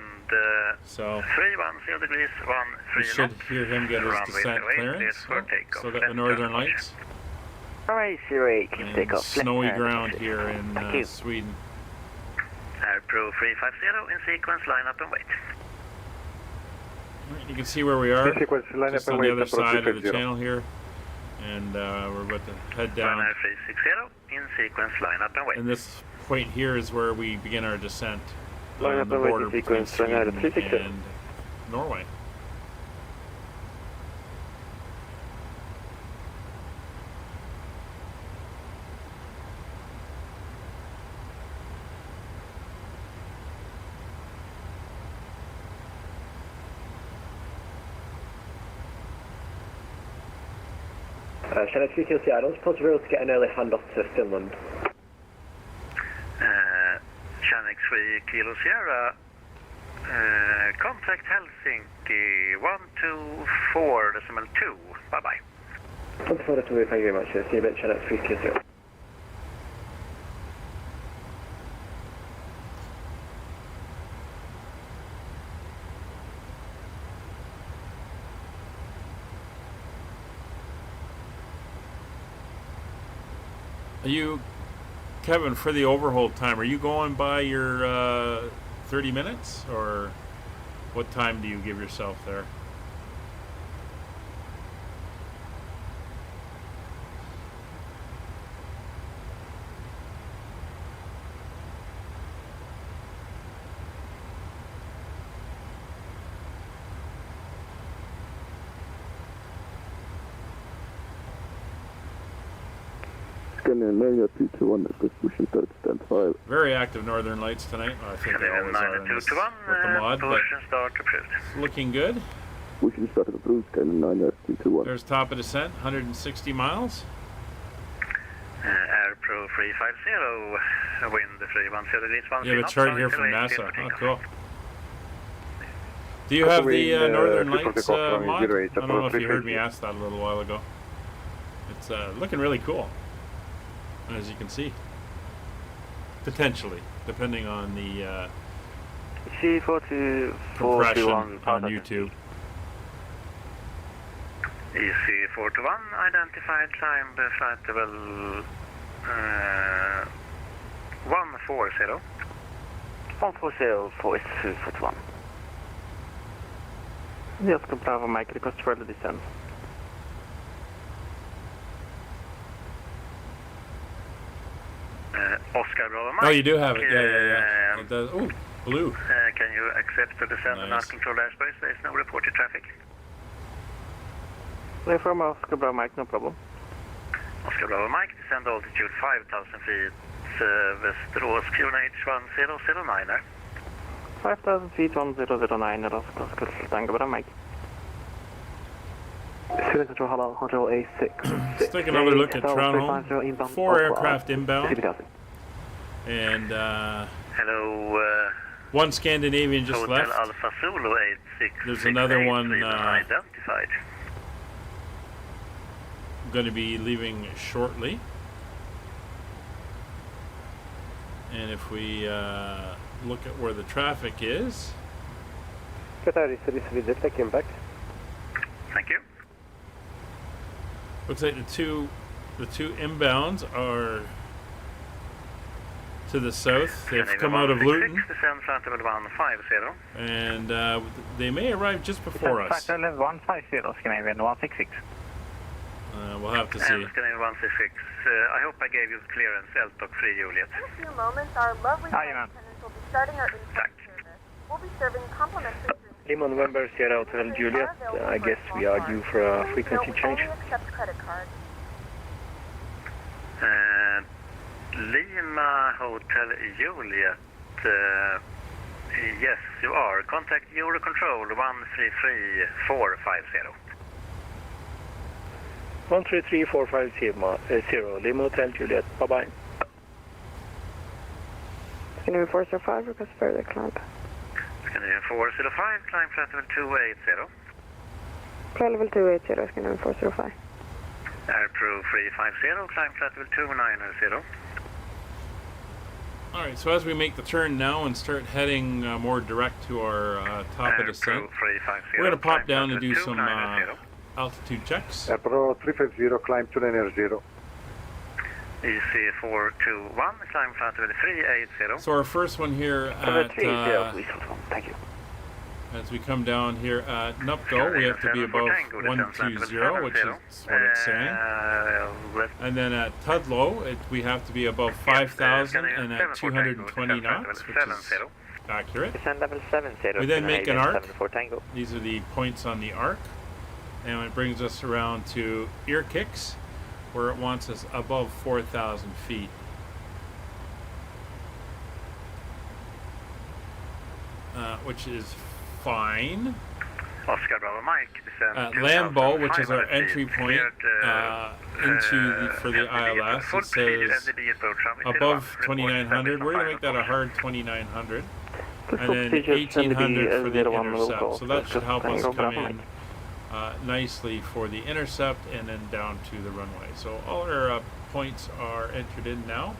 A: So
G: 310 degrees, 13
A: we should
G: knots.
A: hear him get his
G: Runway
A: descent
G: 08,
A: clearance.
G: cleared for takeoff.
A: So that the northern lights
C: Alright, 08, keep
A: and
C: takeoff.
A: snowy ground here in
C: Thank you.
A: Sweden.
G: Airpro 350 in sequence, line up and wait.
A: Alright, you can see where we are, just on the other side of the
F: 350.
A: channel here. And we're about to head down.
G: Ryanair 360 in sequence, line up and wait.
A: And this point here is where we begin our descent
F: Line
A: on
F: up
A: the
F: and wait
A: border
F: in
A: between
F: sequence, Ryanair
A: Sweden
F: 360.
A: and Norway.
K: Channel 3 to Seattle, possible to get an early handoff to Finland.
G: Channel 3 Kilo Sierra, contact Helsinki 124.2. Bye bye.
K: 24.2, thank you very much. See you a bit, Channel 3 to Seattle.
A: Are you, Kevin, for the overhold time, are you going by your 30 minutes, or what time do you give yourself there?
J: Scandinavia 221, request pushing 30 stand 5.
A: Very active northern lights tonight. I think they always are in this, with the mod, but it's looking good.
J: Pushing start approved, Scandinavia 221.
A: There's top of descent, 160 miles.
G: Airpro 350, wind 310 degrees, 1
A: You have a chart here from NASA. Oh, cool. Do you have the Northern Lights mod? I don't know if you heard me ask that a little while ago. It's looking really cool, as you can see. Potentially, depending on the compression on YouTube.
G: EC421, identified climb flight level 140.
K: 140 for EC421. Just go Bravo Mike, request further descent.
G: Oscar Bravo Mike.
A: Oh, you do have it. Yeah. It does. Oh, blue.
G: Can you accept to descend and not control airspace? There is no reported traffic.
K: From Oscar Bravo Mike, no problem.
G: Oscar Bravo Mike, descend altitude 5,000 feet, Västerås QNH 1009.
K: 5,000 feet, 1009, Oscar Tango Bravo Mike. Student Control, hello, Control A6.
A: Let's take another look at Trondheim. 4 aircraft inbound. And
G: hello,
A: 1 Scandinavian just
G: Hotel
A: left.
G: Alpha Zulu 86.
A: There's another one
G: identified.
A: Going to be leaving shortly. And if we look at where the traffic is.
K: Qatar is take impact.
G: Thank you.
A: Looks like the two inbounds are to the south. They've come out of Luton, and they may arrive just before us.
H: 150, Scandinavian 166.
A: We'll have to see.
G: Scandinavian 166. I hope I gave you the clearance, LTOC 3 Juliet.
D: In a few moments, our lovely attendants will be starting our in-flight service. We'll be serving complimentary drinks.
K: Lima November, Sierra Hotel Juliet. I guess we are due for a frequency change.
D: Only accept credit cards.
G: Lima Hotel Juliet. Yes, you are. Contact Eurocontrol 133450.
K: 133450, Lima Hotel Juliet. Bye-bye.
L: Scandinavian 405, request further climb.
G: Scandinavian 405, climb flight level 280.
L: Flight level 280, Scandinavian 405.
G: Airpro 350, climb flight level 290.
A: Alright, so as we make the turn now and start heading more direct to our top of descent, we're going to pop down and do some altitude checks.
M: Airpro 350, climb 290.
G: EC421, climb flight level 380.
A: So our first one here at,
K: thank you.
A: as we come down here at Nupgo, we have to be above 120, which is what it's saying. And then at Tudlow, we have to be above 5,000 and at 220 knots, which is accurate.
C: Descend level 70.
A: We then make an arc.
C: Tango.
A: These are the points on the arc. And it brings us around to ear kicks, where it wants us above 4,000 feet. Which is fine.
G: Oscar Bravo Mike,
A: At Lambeau, which is our entry point for the ILS, it says above 2,900. We're going to make that a hard 2,900. And then 1,800 for the intercept. So that should help us come in nicely for the intercept and then down to the runway. So all our points are entered in now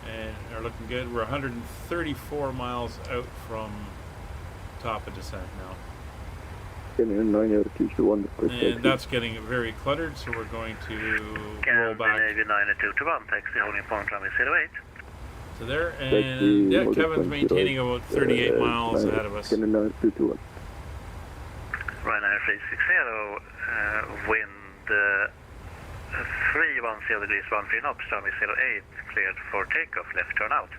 A: and are looking good. We're 134 miles out from top of descent now. And that's getting very cluttered, so we're going to roll back.
G: Taxi holding point runway 08.
A: So there, and yeah, Kevin's maintaining about 38 miles ahead of us.
G: Ryanair 360, wind 310 degrees 13 knots, runway 08, cleared for takeoff, left turn out.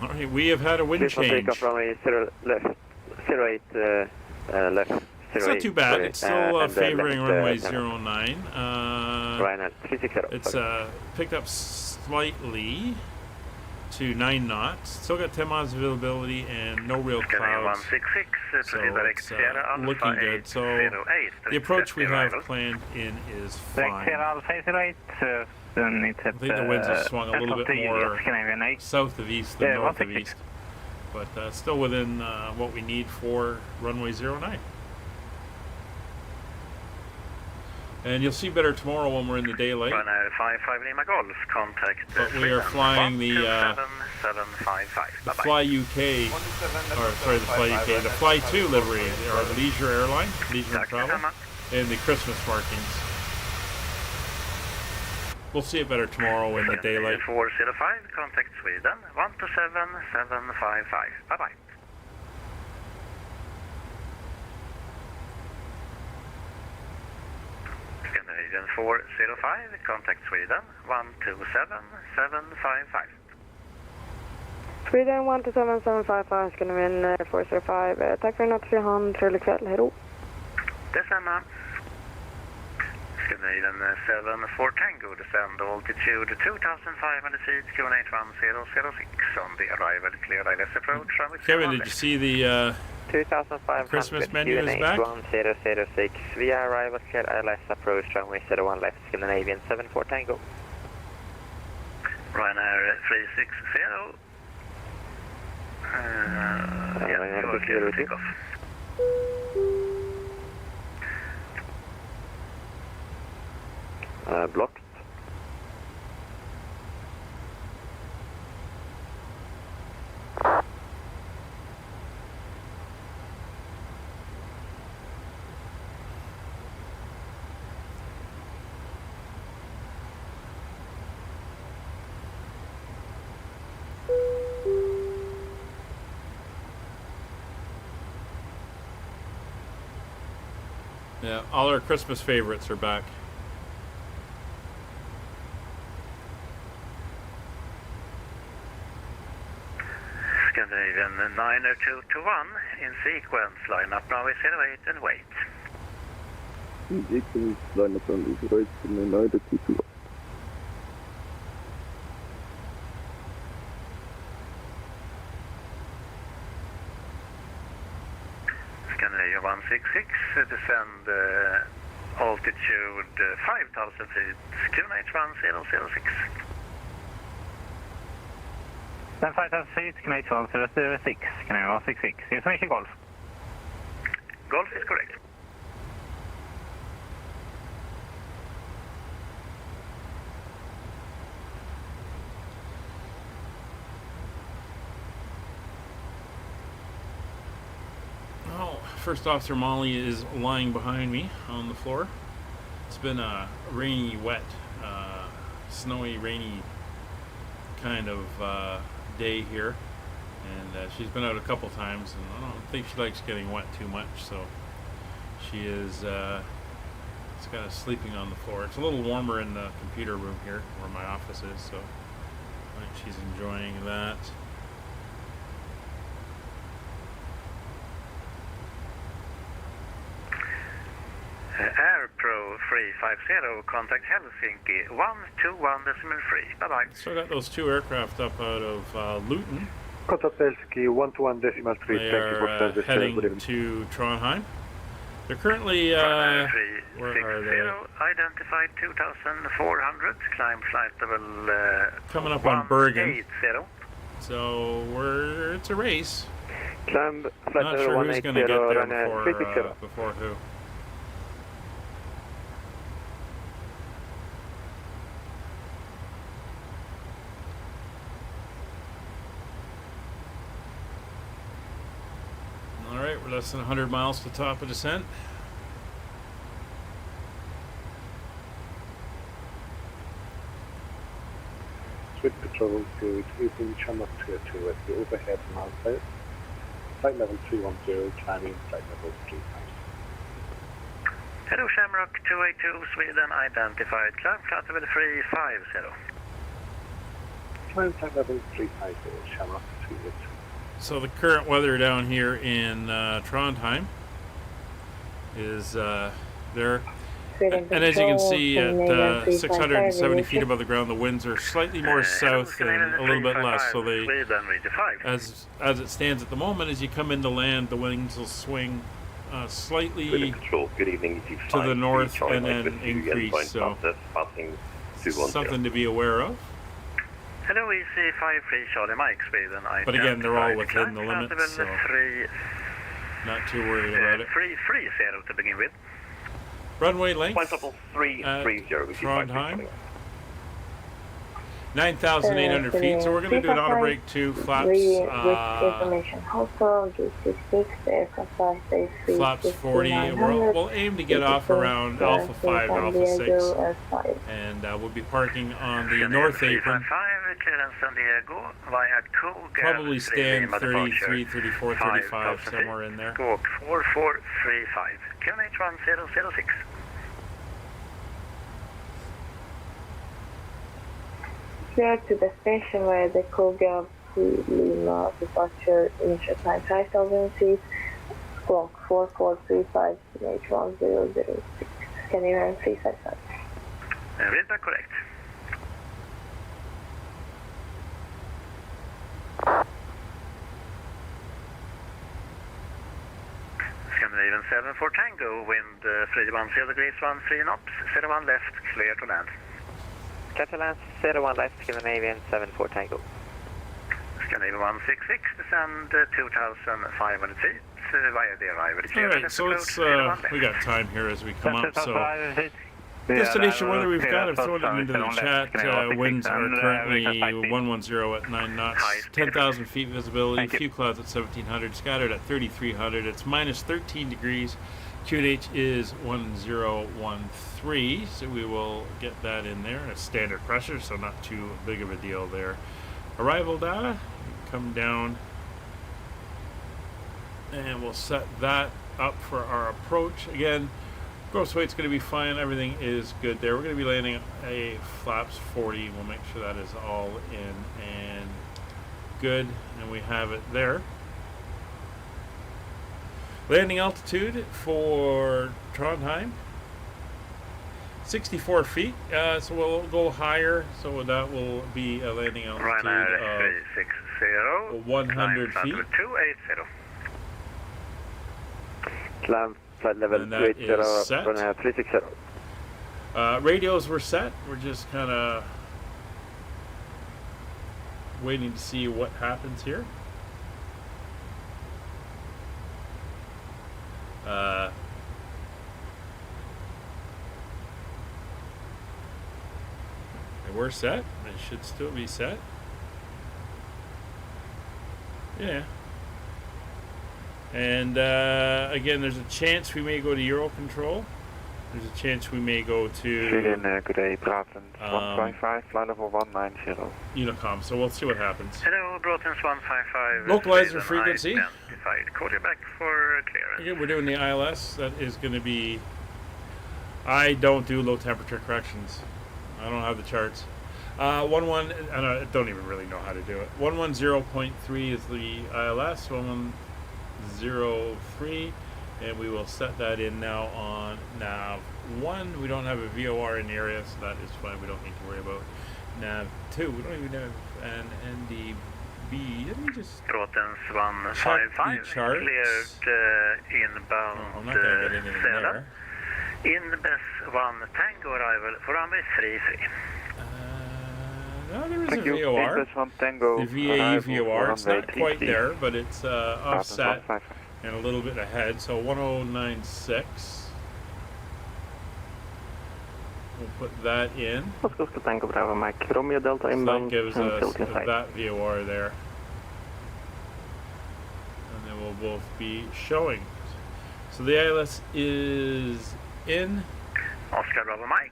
A: Alright, we have had a wind change.
C: Takeoff runway 08, left
A: It's not too bad. It's still favoring runway 09.
C: Ryanair 360.
A: It's picked up slightly to 9 knots. Still got 10 miles availability and no real clouds. So it's looking good. So the approach we have planned in is fine. I think the winds have swung a little bit more south of east than north of east. But still within what we need for runway 09. And you'll see better tomorrow when we're in the daylight.
G: Ryanair 55 Lima Golf, contact
A: but we are flying the Fly UK, or sorry, the Fly UK, the Fly 2 livery, or Leisure Airline, Leisure and Travel, and the Christmas markings. We'll see it better tomorrow in the daylight.
G: 405, contact Sweden, 127755. Bye-bye. Scandinavian 405, contact Sweden, 127755.
L: Sweden 127755, Scandinavian 405. Tack för en natt, ha en trevlig kväll, hejdå.
G: Detsamma. Scandinavian 74 Tango, descend altitude 2,500 feet, Q81006 on the arrival, clear ILS approach.
A: Kevin, did you see the
C: 2,500
A: Christmas menu is back?
C: 1006 via arrival, clear ILS approach, runway 01 left, Scandinavian 74 Tango.
G: Ryanair 360. Yeah, you are clear to take off.
C: Blocked.
A: Yeah, all our Christmas favorites are back.
G: Scandinavian 90221 in sequence, line up now is 08 and wait.
J: Sequence, line up now is 08 and 90221.
G: Scandinavian 166, descend altitude 5,000 feet, Q81006.
H: Then 5,000 feet, Canadian 1206, Canadian 166. Information Golf.
G: Golf is correct.
A: Oh, First Officer Molly is lying behind me on the floor. It's been a rainy, wet, snowy, rainy kind of day here, and she's been out a couple times, and I don't think she likes getting wet too much, so she is it's kind of sleeping on the floor. It's a little warmer in the computer room here where my office is, so I think she's enjoying that.
G: AirPro 350, contact Helsinki 121.3. Bye bye.
A: So I got those two aircraft up out of Luton.
M: Contact Helsinki 121.3. Thank you for service.
A: Heading to Trondheim. They're currently where are they?
G: Identified 2,400. Climb flight level
A: coming up on Bergen.
G: 180.
A: So it's a race.
C: Climb flight
A: Not
C: level
A: sure
C: 180.
A: who's going to get there before who. Alright, we're less than 100 miles to top of descent.
M: Switch patrol to using channel 202 at the overhead mount. Flight level 310, climbing flight level 35.
G: Hello, Shamrock 282, Sweden, identified. Climb flight level 350.
M: Climb flight level 350, Shamrock 282.
A: So the current weather down here in Trondheim is there. And as you can see, at 670 feet above the ground, the winds are slightly more south and a little bit less. So they, as it stands at the moment, as you come into land, the winds will swing slightly to the north and then increase. So something to be aware of.
G: Hello, EC53 Charlie Mike, Sweden.
A: But again, they're all within the limits, so not too worried about it.
G: 330 to begin with.
A: Runway length at
E: 330
A: Trondheim, 9,800 feet. So we're going to do an auto brake to flaps. Flaps 40. We'll aim to get off around Alpha 5, Alpha 6, and we'll be parking on the north apron. Probably stand 33, 34, 35, somewhere in there.
G: Squawk 4435, QNH 1006.
L: Clear to the station where the Koga Lima departure initial time 5,000 feet. Squawk 4435, QNH 1006. Scandinavia 355.
G: Read that correct. Scandinavian 7 for Tango, wind 310 degrees, 13 knots, 01 left, clear to land.
C: Clear to land, 01 left, Scandinavian 7 for Tango.
G: Scandinavian 166, descend 2,500 feet via the arrival.
A: Alright, so let's, we got time here as we come up, so destination weather we've got, I've thrown it into the chat. Winds are currently 110 at 9 knots, 10,000 feet visibility, few clouds at 1,700, scattered at 3,300. It's minus 13 degrees. QNH is 1013, so we will get that in there. It's standard pressure, so not too big of a deal there. Arrival data, come down, and we'll set that up for our approach. Again, gross weight's going to be fine. Everything is good there. We're going to be landing a flaps 40. We'll make sure that is all in and good, and we have it there. Landing altitude for Trondheim, 64 feet. So we'll go higher. So that will be a landing altitude of 100 feet.
G: 280.
C: Climb flight level
A: And that is set.
C: 360.
A: Radios were set. We're just kind of waiting to see what happens here. We're set. It should still be set. Yeah. And again, there's a chance we may go to Euro control. There's a chance we may go to
C: Sweden, good day, Grotto 155, flight level 190.
A: Unicom. So we'll see what happens.
G: Hello, Grotto 155.
A: Localizer frequency.
G: Call you back for clearance.
A: Again, we're doing the ILS. That is going to be. I don't do low temperature corrections. I don't have the charts. And I don't even really know how to do it. 110.3 is the ILS. 1103, and we will set that in now on nav 1. We don't have a VOR in the area, so that is fine. We don't need to worry about nav 2. We don't even have an NDB. Let me just
G: Rottens 155 cleared inbound
A: I'm not going to get anything there.
G: Inbes 1 Tango arrival for runway 33.
A: No, there is a VOR. The VAE VOR. It's not quite there, but it's offset and a little bit ahead. So 1096. We'll put that in. So that gives us that VOR there. And then we'll both be showing. So the ILS is in.
G: Oscar Bravo Mike.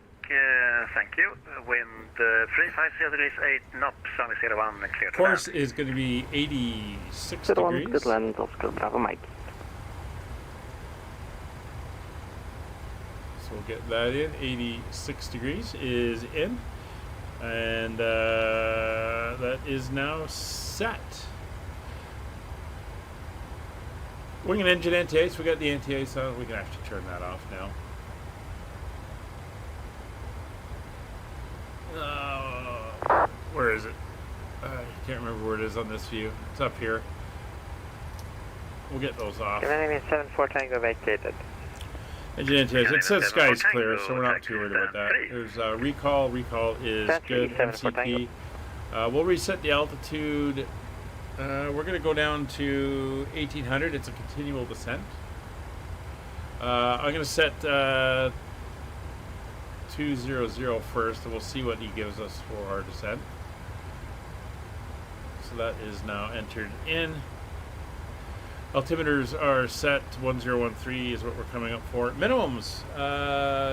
G: Thank you. Wind 350 degrees, 8 knots, runway 01, clear to
A: Course
G: land.
A: is going to be 86 degrees.
K: Good land, Oscar Bravo Mike.
A: So we'll get that in. 86 degrees is in. And that is now set. Wing and engine NTA, so we got the NTA sound. We can actually turn that off now. Where is it? I can't remember where it is on this view. It's up here. We'll get those off.
C: Scandinavia 74 Tango vacated.
A: Engine NTS. It says sky's clear, so we're not too worried about that. There's recall. Recall is good. MCP. We'll reset the altitude. We're going to go down to 1800. It's a continual descent. I'm going to set 200 first, and we'll see what he gives us for our descent. So that is now entered in. Altimeters are set. 1013 is what we're coming up for. Minimums.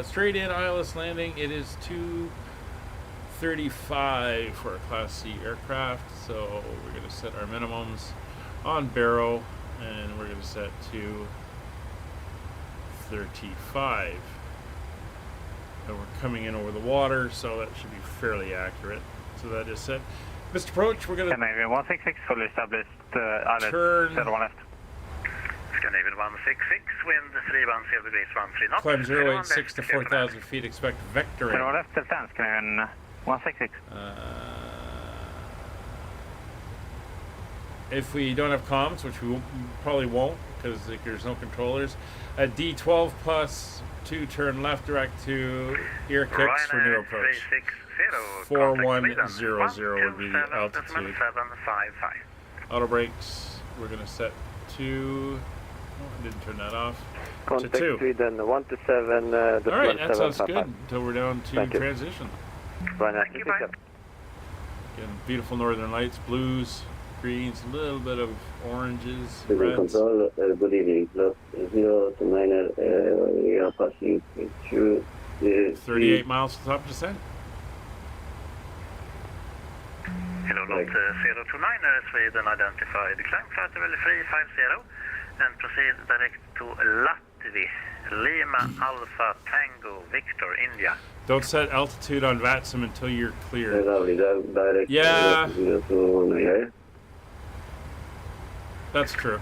A: Straight in ILS landing. It is 235 for a Class C aircraft. So we're going to set our minimums on Barrow, and we're going to set 235. And we're coming in over the water, so that should be fairly accurate. So that is set. Mr. Approach, we're going to
H: Scandinavian 166, fully established.
A: turn.
H: Left.
G: Scandinavian 166, wind 310 degrees, 13 knots.
A: Climb 086 to 4,000 feet. Expect vectoring.
H: Zero left, advance, Scandinavian 166.
A: If we don't have comms, which we probably won't, because there's no controllers, a D12 plus 2 turn left direct to ear kicks for new approach. 4100 would be the altitude. Auto brakes, we're going to set to, I didn't turn that off,
C: Contact
A: to 2.
C: Sweden 127.
A: Alright, that sounds good until we're down to transition.
C: Thank you, bye.
A: Again, beautiful northern lights, blues, greens, a little bit of oranges,
J: Sweden
A: reds.
J: Control, good evening. Plus 0 to 9, we are passing through
A: 38 miles to top descent.
G: Hello, lot 029, Sweden identified. Climb flight level 350 and proceed direct to Latvi, Lima Alpha Tango Victor, India.
A: Don't set altitude on VATSIM until you're clear.
J: Direct
A: Yeah.
J: to
A: That's true.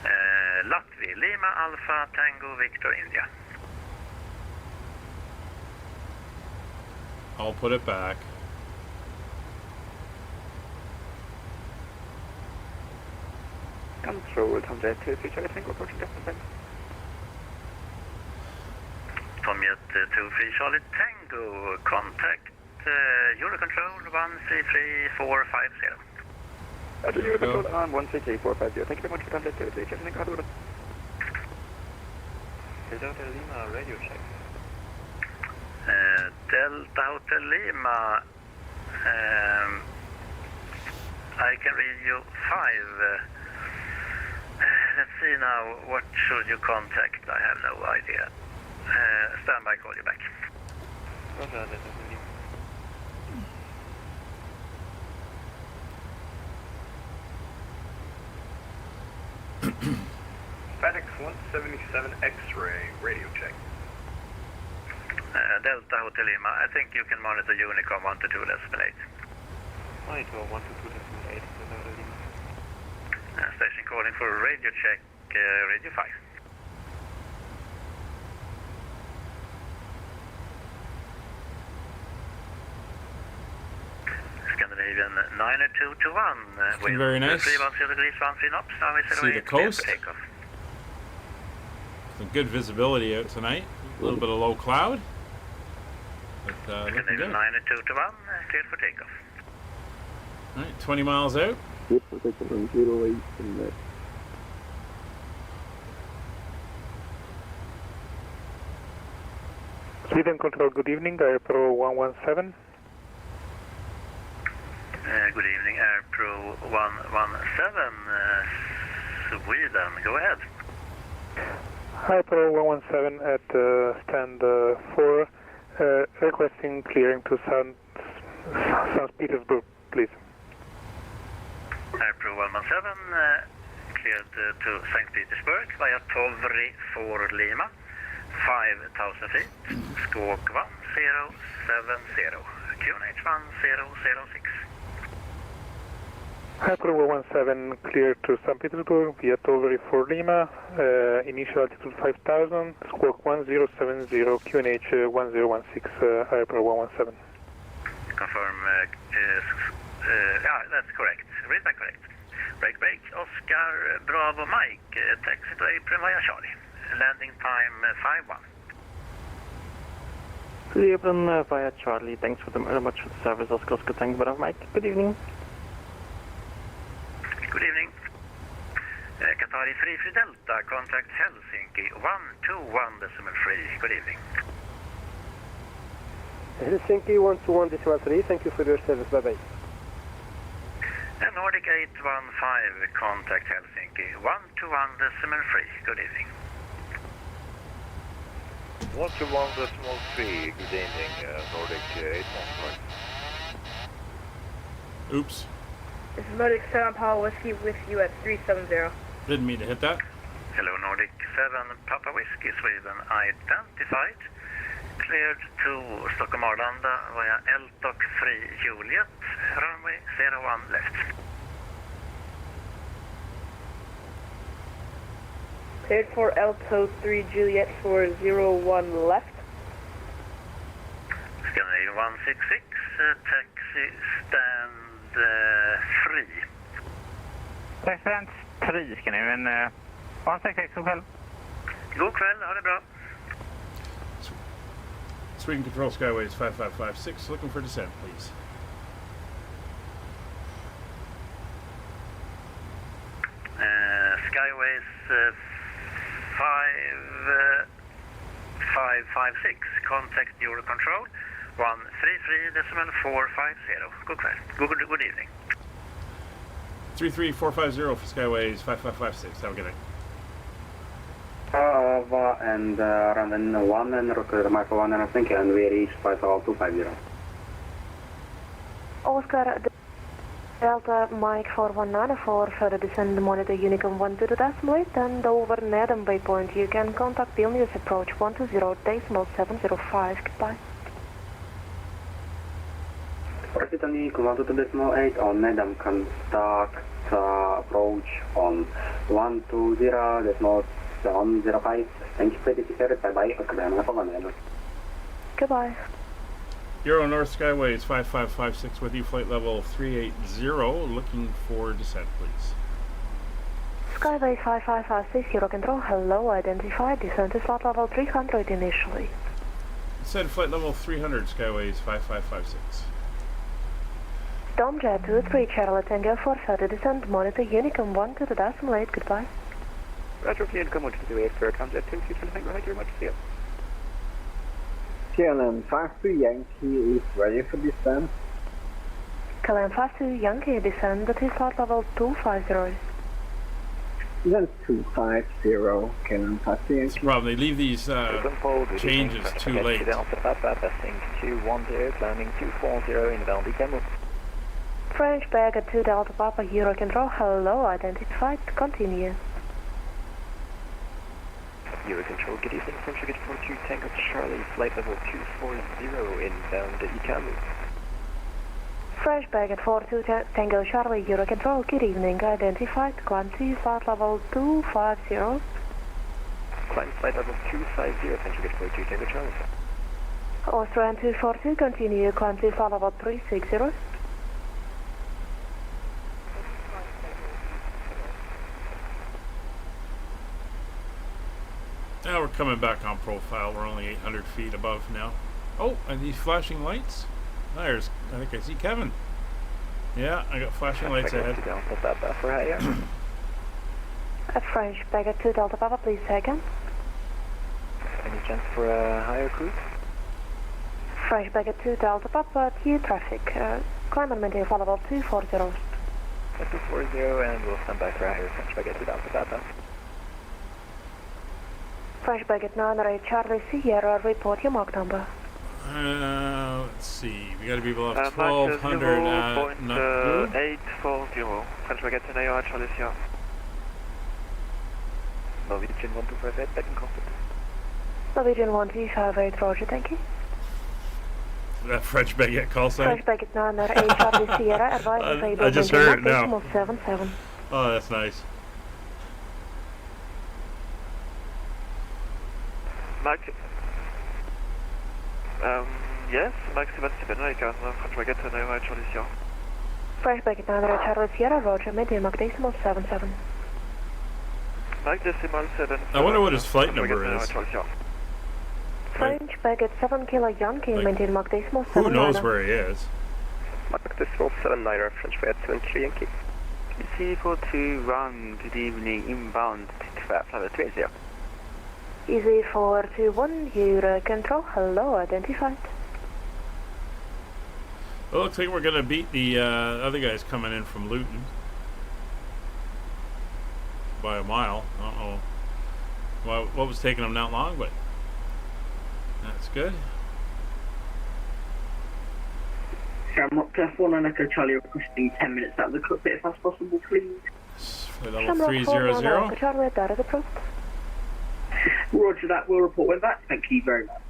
G: Latvi, Lima Alpha Tango Victor, India.
A: I'll put it back.
F: Control, Tomjet 2, Charlie Tango, approaching depth.
G: Tomjet 2, Free Charlie Tango, contact Eurocontrol 133450.
F: Eurocontrol on 133450. Thank you very much for contact 2, Charlie Tango, have a good one.
K: Delta Lima, radio check.
G: Delta Hotel Lima, I can read you 5. Let's see now, what should you contact? I have no idea. Stand by, call you back.
K: Roger, Delta Lima.
N: FedEx 177 X-ray, radio check.
G: Delta Hotel Lima, I think you can monitor Unicom 122.8.
K: Monitor 122.8, Delta Lima.
G: Station calling for radio check, radio 5. Scandinavian 90221,
A: Very nice.
G: 310 degrees, 13 knots. Now we
A: See the coast. Some good visibility out tonight. A little bit of low cloud. But looking good.
G: Scandinavian 90221, cleared for takeoff.
A: Alright, 20 miles out.
J: Yep, I'll take it on 08 and that.
F: Sweden Control, good evening, Airpro 117.
G: Good evening, Airpro 117, Sweden, go ahead.
F: Airpro 117 at stand 4, requesting clearing to St. Petersburg, please.
G: Airpro 117, cleared to St. Petersburg via Tovri 4 Lima, 5,000 feet, squawk 1070, QNH 1006.
F: Hyper 17 clear to St. Petersburg via Tovary for Lima, initial altitude 5000, squawk 1070, QNH 1016, Hyper 117.
G: Confirm, yeah, that's correct. Read back correct. Break, Oscar, Bravo, Mike, taxi to April via Charlie. Landing time 5-1.
O: Good evening via Charlie. Thanks very much for the service, Oscar. Thank you, Mike. Good evening.
G: Good evening. Qatari Free Delta, contact Helsinki 121.3. Good evening.
P: Helsinki 121.3. Thank you for your service. Bye bye.
G: And Nordic 815, contact Helsinki 121.3. Good evening.
I: 121.3. Good evening, Nordic 815.
A: Oops.
Q: This is Nordic 7 Papa Whiskey with you at 370.
A: Didn't mean to hit that.
G: Hello, Nordic 7 Papa Whiskey, Sweden identified. Cleared to Stockholm Arlanda via Eltok 3 Juliet, runway 01 left.
Q: Cleared for Eltok 3 Juliet for 01 left.
G: Scandinavia 166, taxi stand 3.
H: Taxi 3 Scandinavia 166, god kväll.
G: God kväll, ha det bra.
A: Sweden Control Skyways 5556, looking for descent, please.
G: Skyways 5556, contact Eurocontrol 133.450. Good kväll. Good evening.
A: 33450 for Skyways 5556. Have a good night.
J: ENVA and runway 1 and rocket Mike 1 and Helsinki, and we reach 50250.
L: Oscar Delta Mike 419 further descend monitor Unicom 1 to the decimal 8 and over Nedam Waypoint. You can contact Vilnius approach 120.705. Goodbye.
J: Proceed on Unicom 1 to the decimal 8 on Nedam, contact approach on 120.705. Thank you for the security. Bye-bye.
L: Goodbye.
A: Euro North Skyways 5556 with you, flight level 380, looking for descent, please.
L: Skyways 5556, Euro Control, hello, identified, descent is slot level 300 initially.
A: It said flight level 300, Skyways 5556.
L: Domjet 23 Charlie Tango for further descent, monitor Unicom 1 to the decimal 8, goodbye.
K: Roger, Unicom 1 to the 8 for contact 227, thank you very much, see you.
R: KLM 52 Yankee is ready for descent.
L: KLM 52 Yankee descent, that is slot level 250.
R: Then 250, KLM 52 Yankee.
A: It's the problem, they leave these changes too late.
K: Passing 210, climbing 240, inbound December.
L: French bag at 2 Delta Papa, Euro Control, hello, identified, continue.
K: Euro Control, good evening, French Frigate 42 Tango Charlie, flight level 240, inbound Ikamu.
L: French bag at 42 Tango Charlie, Euro Control, good evening, identified, climb to flight level 250.
K: Climb flight level 250, French Frigate 42 Tango Charlie.
L: Austrian 242, continue, climb to flight level 360.
A: Now we're coming back on profile. We're only 800 feet above now. Oh, and these flashing lights? There's, I think I see Kevin. Yeah, I got flashing lights ahead.
L: At French, back at 2 Delta Papa, please second.
K: Any chance for a higher cruise?
L: French, back at 2 Delta Papa, Q traffic. Climb and maintain flight level 240.
K: 240, and we'll stand by for a higher French, back at 2 Delta Papa.
L: French Baguette 98 Charlie Sierra, report your mark number.
A: Let's see, we gotta be below 1200 at not
K: 840, French Baguette 98 Charlie Sierra. Norwegian 1258, back in contact.
L: Norwegian 1258, roger, thank you.
A: that French baguette call sign?
L: French baguette 908 Charlie Sierra, advise
A: I just heard it now.
L: decimal 77.
A: Oh, that's nice.
K: Mike. Yes, Mike 77, I can French baguette 908 Charlie Sierra.
L: French baguette 908 Charlie Sierra, roger, maintain Mach decimal 77.
K: Mike decimal 7.
A: I wonder what his flight number is.
L: French baguette 7 Kilo Yankee, maintain Mach decimal 7.
A: Who knows where he is?
K: Mach decimal 79, French baguette 73 Yankee.
O: C421, good evening, inbound to flight 30.
L: Easy 421, Euro control, hello, identified.
A: Well, looks like we're going to beat the other guys coming in from Luton. By a mile. Uh-oh. Well, what was taking them that long, but that's good.
J: Shamrock 1 Echo Charlie requesting 10 minutes out of the cockpit if that's possible, please.
A: For level 300.
L: Charlie, that is approved.
J: Roger that, we'll report when back. Thank you very much.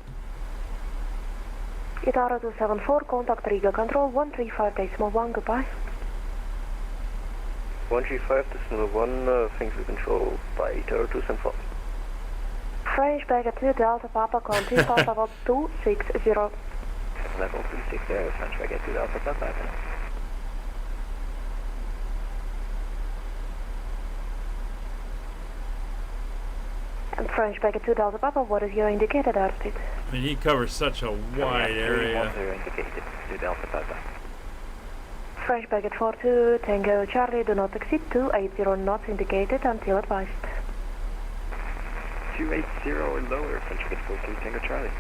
L: Itaro 274, contact Riga control 135.1, goodbye.
I: 135.1, things we control by Itaro 274.
L: French baguette 2 Delta Papa, Conti, level 260.
I: Level 260, French baguette 2 Delta Papa.
L: And French baguette 2 Delta Papa, what is your indicated airspeed?
A: I mean, he covers such a wide area.
I: 310 indicated to Delta Papa.
L: French baguette 42 Tango Charlie, do not exceed 280 knots indicated until advised.
K: 280 or lower, French baguette 42 Tango Charlie.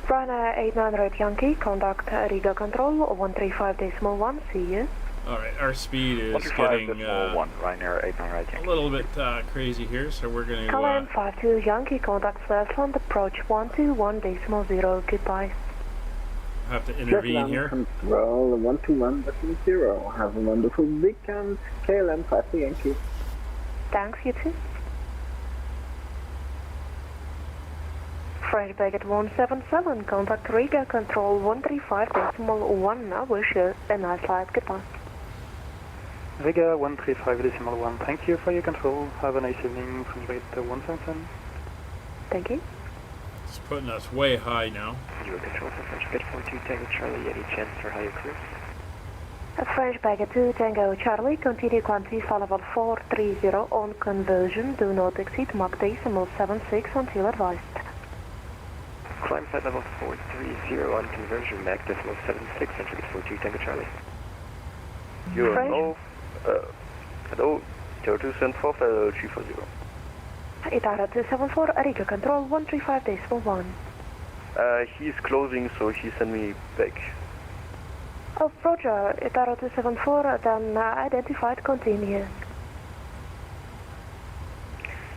L: Ryanair 898 Yankee, contact Riga control 135.1, see you.
A: Alright, our speed is getting
I: Ryanair 898 Yankee.
A: a little bit crazy here, so we're going to...
L: KLM 52 Yankee, contact Switzerland, approach 121.0, goodbye.
A: Have to intervene here.
R: Control 121.0. Have a wonderful weekend. KLM 52 Yankee.
L: Thanks, you too. French baguette 177, contact Riga control 135.1. I wish you a nice flight, goodbye.
F: Riga 135.1, thank you for your control. Have a nice evening, French baguette 177.
L: Thank you.
A: It's putting us way high now.
K: Euro control for French baguette 42 Tango Charlie, any chance for higher cruise?
L: French baguette 2 Tango Charlie, continue quantity for level 430 on conversion, do not exceed Mach decimal 76 until advised.
K: Climb flight level 430 on conversion, Mach decimal 76, French baguette 42 Tango Charlie.
I: Hello, hello, Itaro 274, fellow 340.
L: Itaro 274, Riga control 135.1.
I: He's closing, so he sent me back.
L: Oh, roger, Itaro 274, then identified, continue.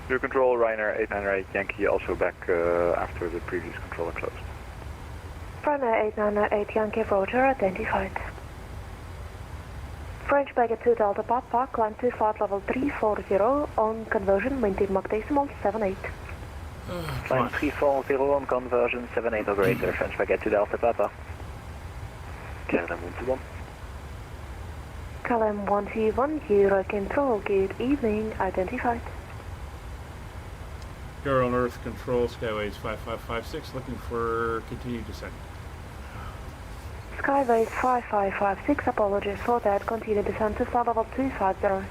I: Your control, Ryanair 898 Yankee, also back after the previous controller closed.
L: Ryanair 898 Yankee, roger, identified. French baguette 2 Delta Papa, climb to flight level 340 on conversion, maintain Mach decimal 78.
I: Climb 340 on conversion, 78 or greater, French baguette 2 Delta Papa. KLM 121.
L: KLM 121, Euro control, good evening, identified.
A: You're on Earth Control, Skyways 5556, looking for continued descent.
L: Skyways 5556, apologies for that, continue descent to flight level 250.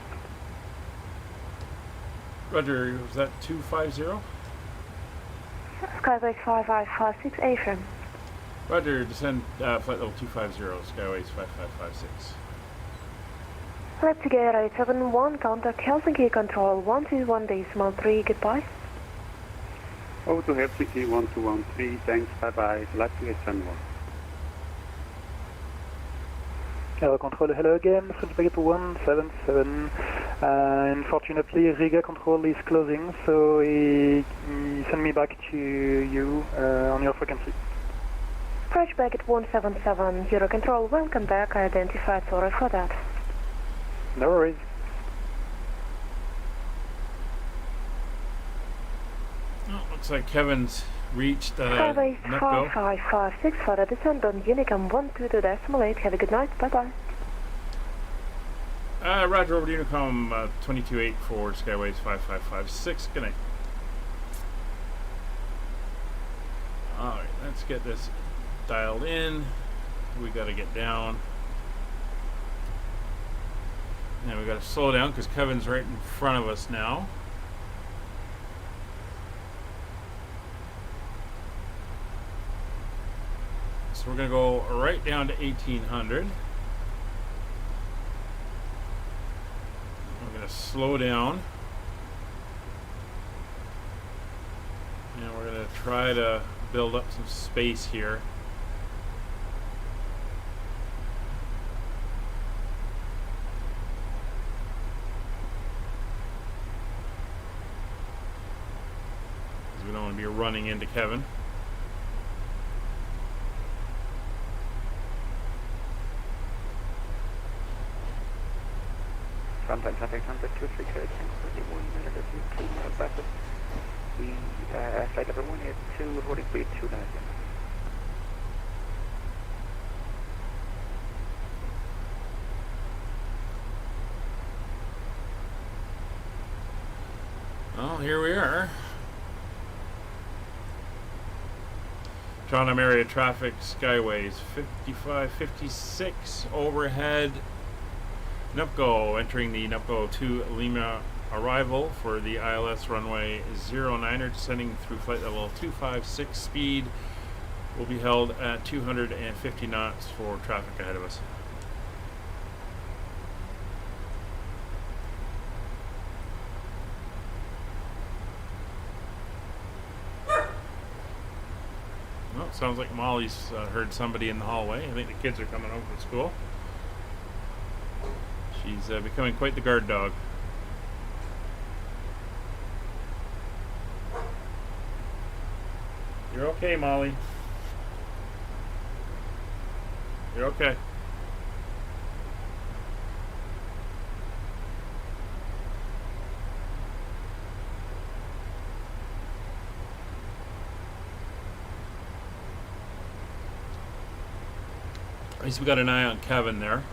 A: Roger, was that 250?
L: Skyways 5556, Asian.
A: Roger, descend flight level 250, Skyways 5556.
L: Leipzig Air 871, contact Helsinki Control 121.3, goodbye.
M: Over to Helsinki 1213, thanks, bye bye, Leipzig 871.
F: Control, hello again, French baguette 177. Unfortunately, Riga control is closing, so he sent me back to you on your frequency.
L: French baguette 177, Euro control, welcome back, identified, sorry for that.
F: No worries.
A: Oh, looks like Kevin's reached
L: Skyway
A: Nutgo.
L: 4556 for a descent on Unicom 122.8. Have a good night. Bye-bye.
A: Roger, over to Unicom 228 for Skyways 5556. Good night. Alright, let's get this dialed in. We got to get down. And we got to slow down because Kevin's right in front of us now. So we're going to go right down to 1800. We're going to slow down. And we're going to try to build up some space here. Because we don't want to be running into Kevin.
I: Trondheim traffic number 233, 31 minutes, 2 miles back. We, flight number 182, reporting speed 290.
A: Well, here we are. Trondheim area traffic, Skyways 5556 overhead. Nupco entering the Nupco 2 Lima arrival for the ILS runway 09er, descending through flight level 256. Speed will be held at 250 knots for traffic ahead of us. Well, sounds like Molly's heard somebody in the hallway. I think the kids are coming home from school. She's becoming quite the guard dog. You're okay, Molly. You're okay. At least we got an eye on Kevin there.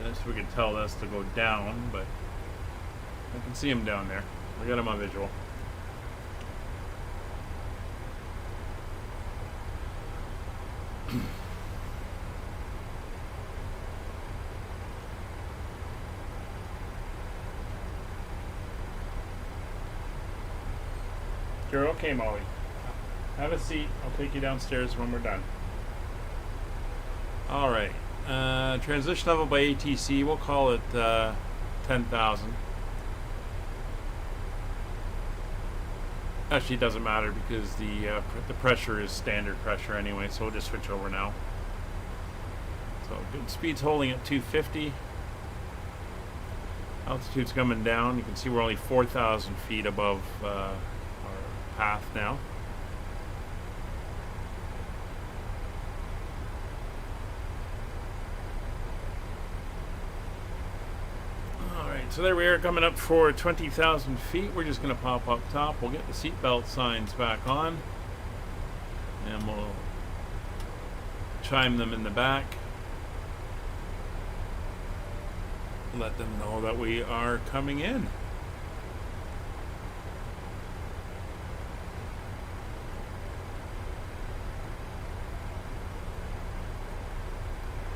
A: Yes, we can tell this to go down, but I can see him down there. I got him on visual. You're okay, Molly. Have a seat. I'll take you downstairs when we're done. Alright. Transition level by ATC. We'll call it 10,000. Actually, it doesn't matter because the pressure is standard pressure anyway, so we'll just switch over now. So good speed's holding at 250. Altitude's coming down. You can see we're only 4,000 feet above our path now. Alright, so there we are coming up for 20,000 feet. We're just going to pop up top. We'll get the seatbelt signs back on. And we'll chime them in the back. Let them know that we are coming in.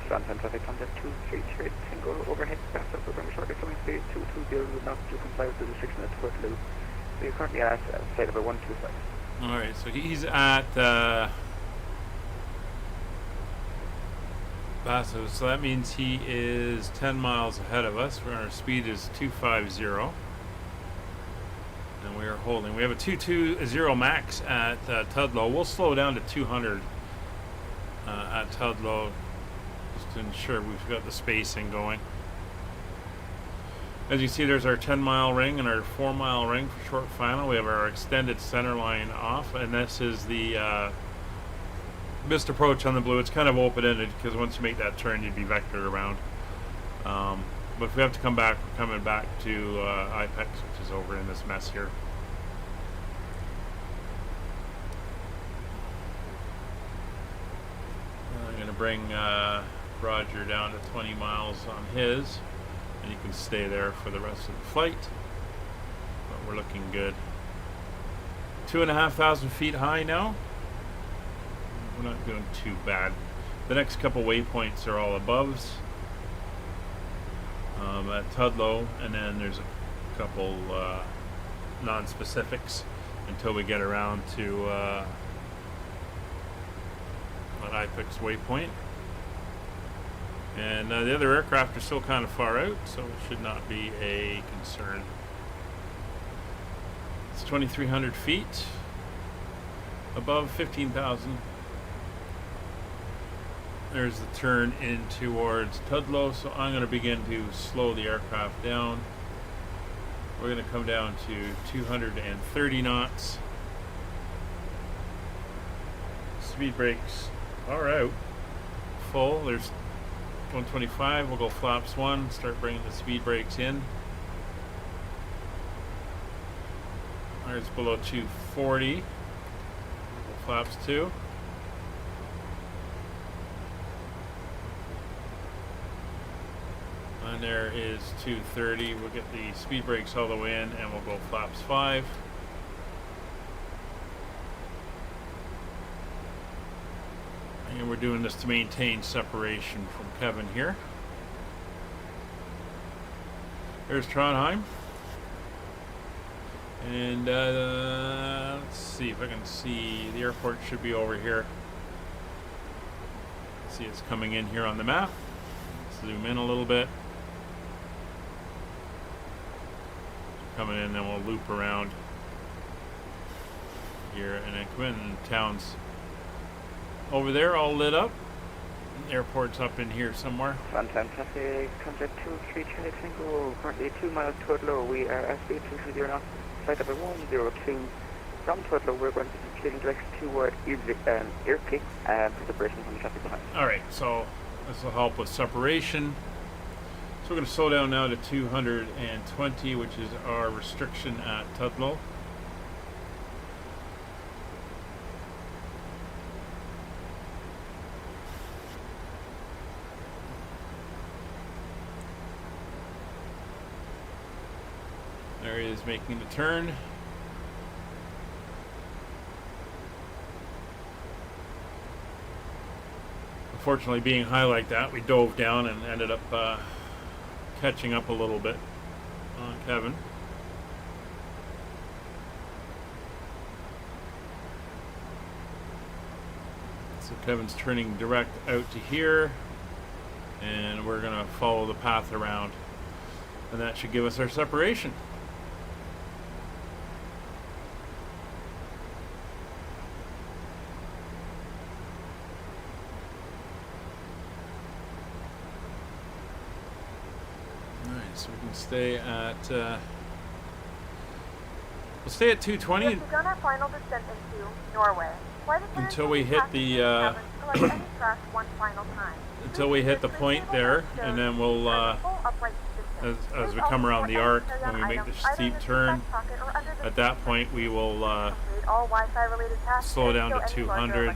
I: Trondheim traffic under 233, single overhead pass up program shortly coming speed 220 knots to comply with the restriction at Throttle. So you're currently at flight number 125.
A: Alright, so he's at Basso, so that means he is 10 miles ahead of us. Our speed is 250. And we are holding. We have a 220 max at Tudlow. We'll slow down to 200 at Tudlow just to ensure we've got the spacing going. As you see, there's our 10-mile ring and our 4-mile ring for short final. We have our extended center line off, and this is the missed approach on the blue. It's kind of open-ended because once you make that turn, you'd be vectored around. But if we have to come back, we're coming back to IPEX, which is over in this mess here. I'm going to bring Roger down to 20 miles on his, and you can stay there for the rest of the flight. But we're looking good. 2,500 feet high now. We're not doing too bad. The next couple waypoints are all aboves at Throttle, and then there's a couple non-specifics until we get around to an IPEX waypoint. And the other aircraft are still kind of far out, so it should not be a concern. It's 2,300 feet above 15,000. There's the turn in towards Throttle, so I'm going to begin to slow the aircraft down. We're going to come down to 230 knots. Speed brakes are out. Full. There's 125. We'll go flaps 1. Start bringing the speed brakes in. There's below 240. Flaps 2. And there is 230. We'll get the speed brakes all the way in, and we'll go flaps 5. And we're doing this to maintain separation from Kevin here. There's Trondheim. And let's see if I can see. The airport should be over here. See, it's coming in here on the map. Zoom in a little bit. Coming in, then we'll loop around here, and then come in, and town's over there, all lit up. Airport's up in here somewhere.
I: Fantastic. Contact 23 Charlie Tango. Currently 2 miles to Throttle. We are at speed 230 knots. Flight level 102. From Throttle, we're going to be clearing direction toward Irkik for separation from the traffic behind.
A: Alright, so this will help with separation. So we're going to slow down now to 220, which is our restriction at Throttle. There he is making the turn. Unfortunately, being high like that, we dove down and ended up catching up a little bit on Kevin. So Kevin's turning direct out to here, and we're going to follow the path around, and that should give us our separation. So we can stay at we'll stay at 220
D: We've begun our final descent into Norway.
A: Until we hit the until we hit the point there, and then we'll as we come around the arc, when we make the steep turn, at that point we will slow down to 200,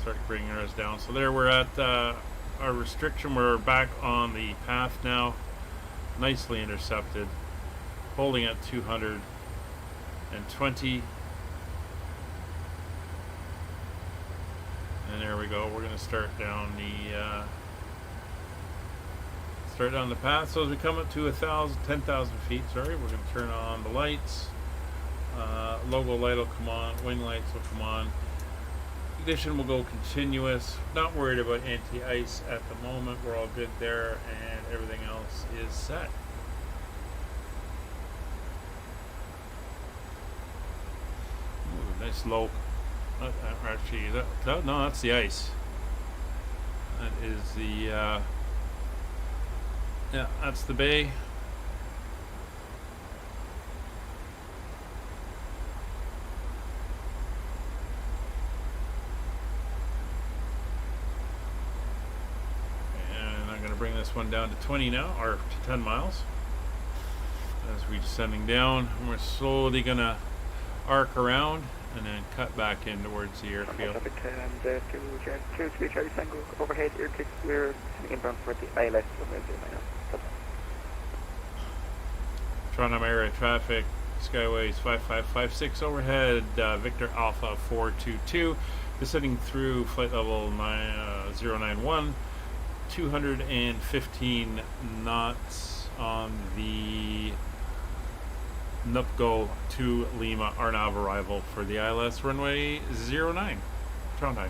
A: start bringing ours down. So there we're at our restriction. We're back on the path now, nicely intercepted, holding at 220. And there we go. We're going to start down the path. So as we come up to 10,000 feet, sorry, we're going to turn on the lights. Logo light will come on. Wing lights will come on. Ignition will go continuous. Not worried about anti-ice at the moment. We're all good there, and everything else is set. Ooh, nice low. Actually, no, that's the ice. That is the yeah, that's the bay. this one down to 20 now, or to 10 miles. As we're descending down, and we're slowly gonna arc around and then cut back in towards the airfield.
I: Overhead air kicks, we're inbound for the ILS.
A: Trondheim area traffic, Skyways 5556 overhead, Victor Alpha 422, descending through flight level 091, 215 knots on the Nupgo to Lima Arnav arrival for the ILS runway 09, Trondheim.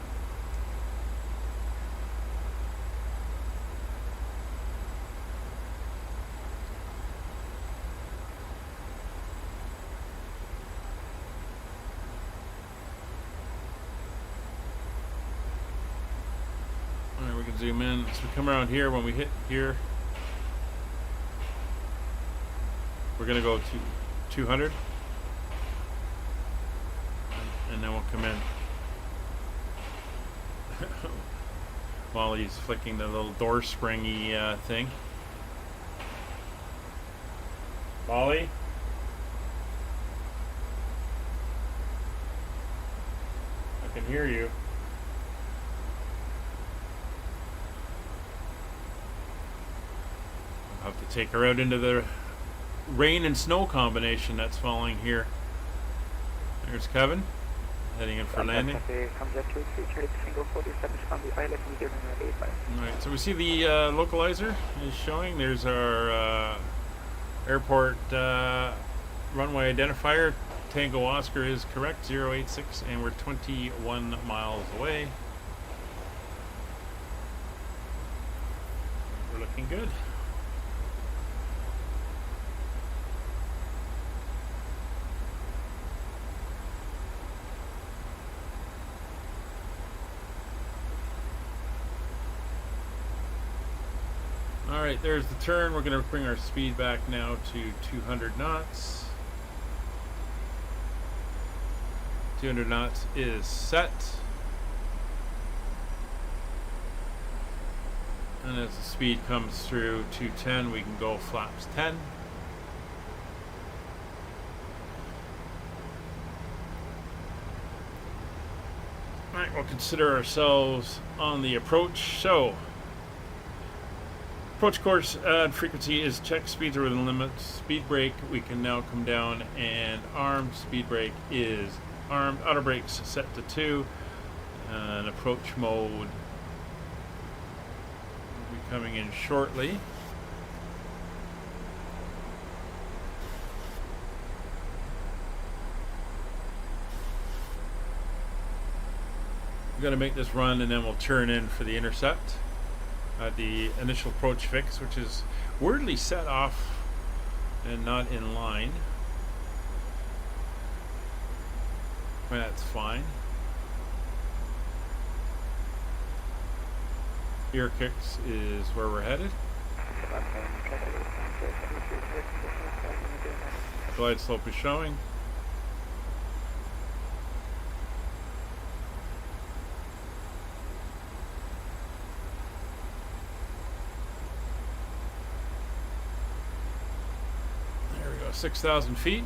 A: Alright, we can zoom in. So we come around here, when we hit here, we're going to go to 200, and then we'll come in. While he's flicking the little door springy thing. Molly? I can hear you. I'll have to take her out into the rain and snow combination that's falling here. There's Kevin heading in for landing. Alright, so we see the localizer is showing. There's our airport runway identifier. Tango Oscar is correct, 086, and we're 21 miles away. We're looking good. Alright, there's the turn. We're going to bring our speed back now to 200 knots. 200 knots is set. And as the speed comes through 210, we can go flaps 10. Alright, we'll consider ourselves on the approach. So, approach course frequency is check, speeds are within limits. Speed brake, we can now come down and armed. Speed brake is armed. Auto brakes set to 2. And approach mode will be coming in shortly. We're going to make this run and then we'll turn in for the intercept. The initial approach fix, which is weirdly set off and not in line. That's fine. Ear kicks is where we're headed. Glide slope is showing. There we go, 6,000 feet.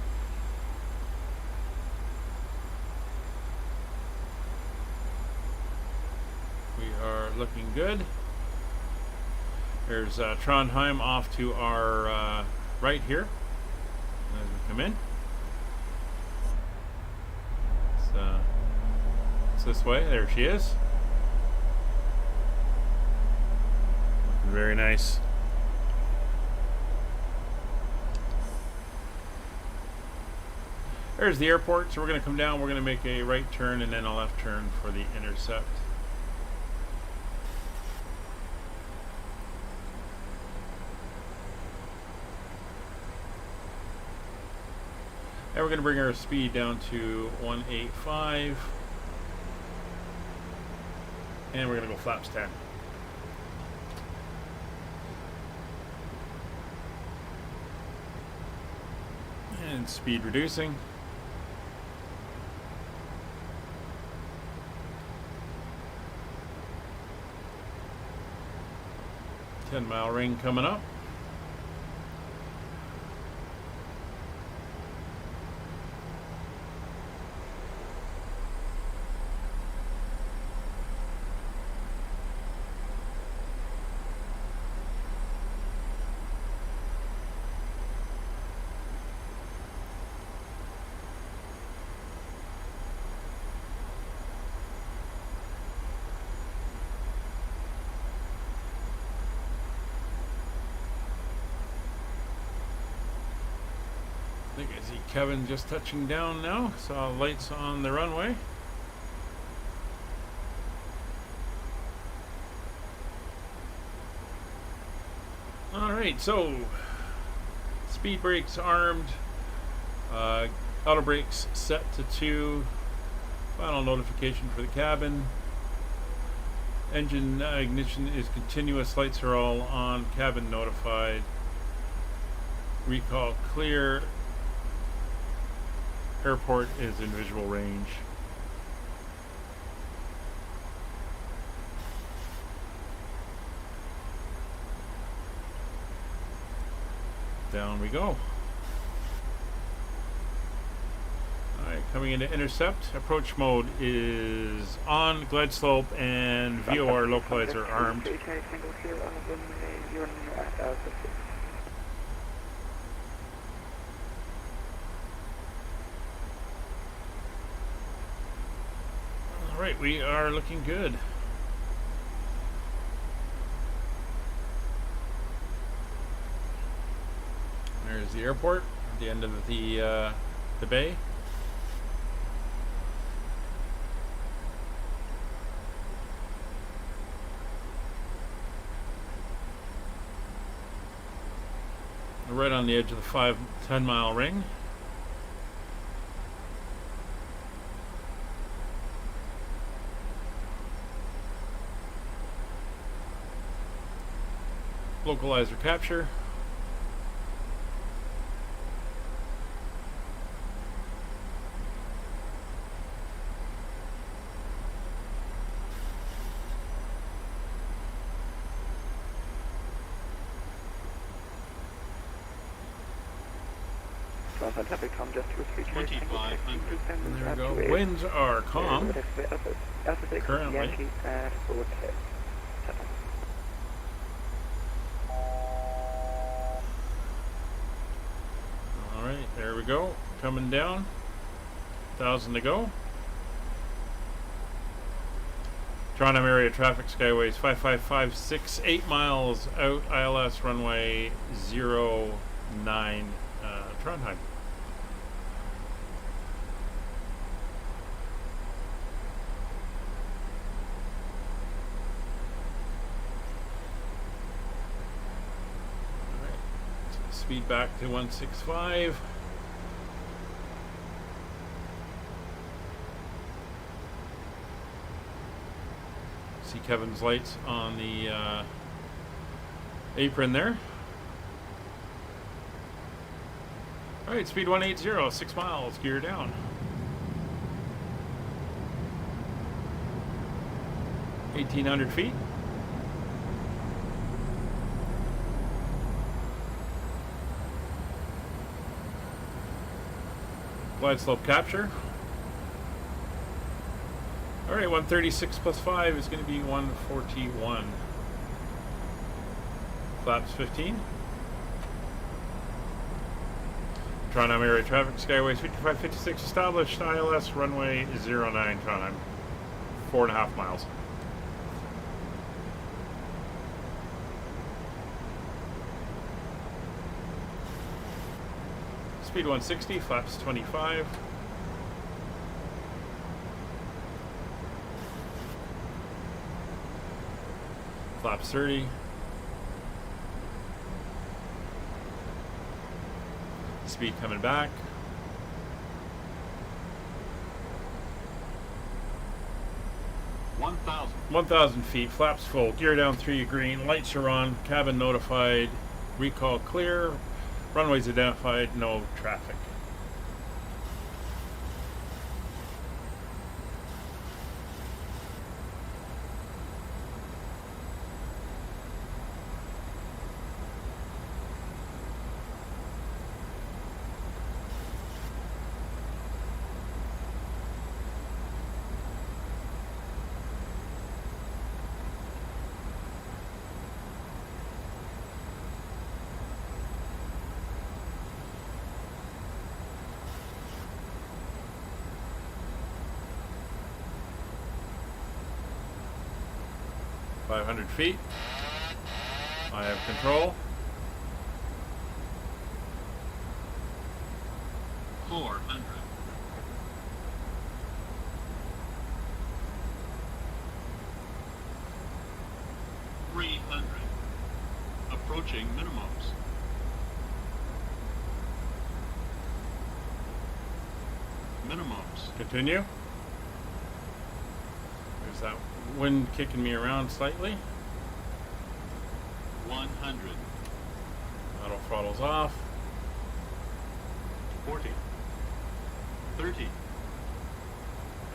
A: Looking good. There's Trondheim off to our right here as we come in. It's this way. There she is. Looking very nice. There's the airport. So we're going to come down. We're going to make a right turn and then a left turn for the intercept. And we're going to bring our speed down to 185. And we're going to go flaps 10. And speed reducing. 10-mile ring coming up. I think I see Kevin just touching down now. Saw lights on the runway. Alright, so speed brakes armed, auto brakes set to 2, final notification for the cabin, engine ignition is continuous, lights are all on, cabin notified, recall clear, airport is in visual range. Down we go. Alright, coming into intercept. Approach mode is on, glide slope and VOR localizer armed. Alright, we are looking good. There's the airport at the end of the bay. Right on the edge of the 10-mile ring. Localizer capture. There we go. Winds are calm currently. Alright, there we go. Coming down. 1,000 to go. Trondheim area traffic skyways 5556, 8 miles out, ILS runway 09, Trondheim. Speed back to 165. See Kevin's lights on the apron there. Alright, speed 180, 6 miles, gear down. $1,800 feet. Glide slope capture. Alright, 136 plus 5 is going to be 141. Flaps 15. Trondheim area traffic skyways 5556 established, ILS runway 09 Trondheim. 4.5 miles. Speed 160, flaps 25. Flaps 30. Speed coming back. 1,000 feet, flaps full, gear down 3 green, lights are on, cabin notified, recall clear, runways identified, no traffic. 500 feet. I have control.
S: 400. 300. Approaching minimums. Minimums.
A: Continue. There's that wind kicking me around slightly.
S: 100.
A: Auto throttle's off.
S: 40. 30.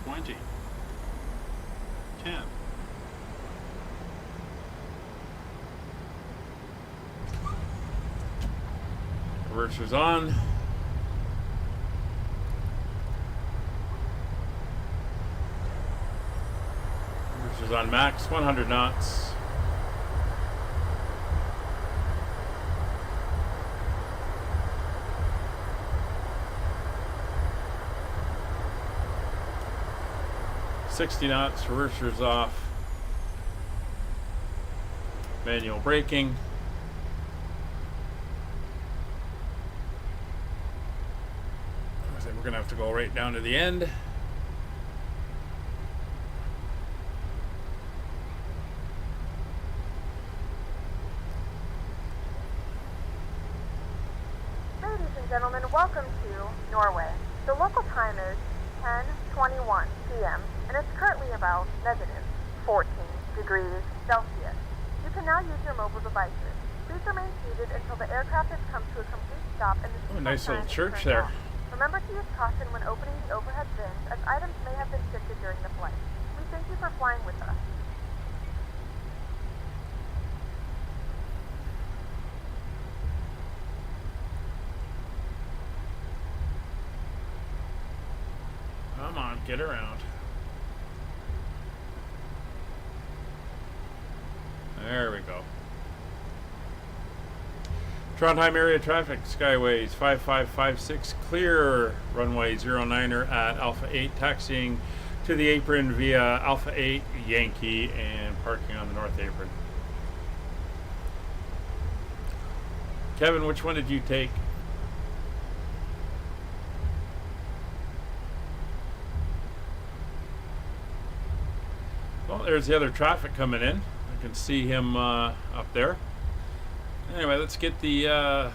S: 20. 10.
A: Reverser's on. Reverser's on max, 100 knots. .60 knots, reverser's off. Manual braking. We're gonna have to go right down to the end.
D: Ladies and gentlemen, welcome to Norway. The local time is 10:21 p.m. and it's currently about -14 degrees Celsius. You can now use your mobile devices. Please remain seated until the aircraft has come to a complete stop and the seatbelt
A: Nice
D: sign
A: little
D: is
A: church
D: turned
A: there.
D: off. Remember to use caution when opening the overhead bins, as items may have been shifted during the flight. We thank you for flying with us.
A: Come on, get around. There we go. Trondheim area traffic, Skyways 5556 clear, runway 09er at Alpha 8, taxiing to the apron via Alpha 8 Yankee and parking on the north apron. Kevin, which one did you take? Well, there's the other traffic coming in. I can see him up there. Anyway, let's get the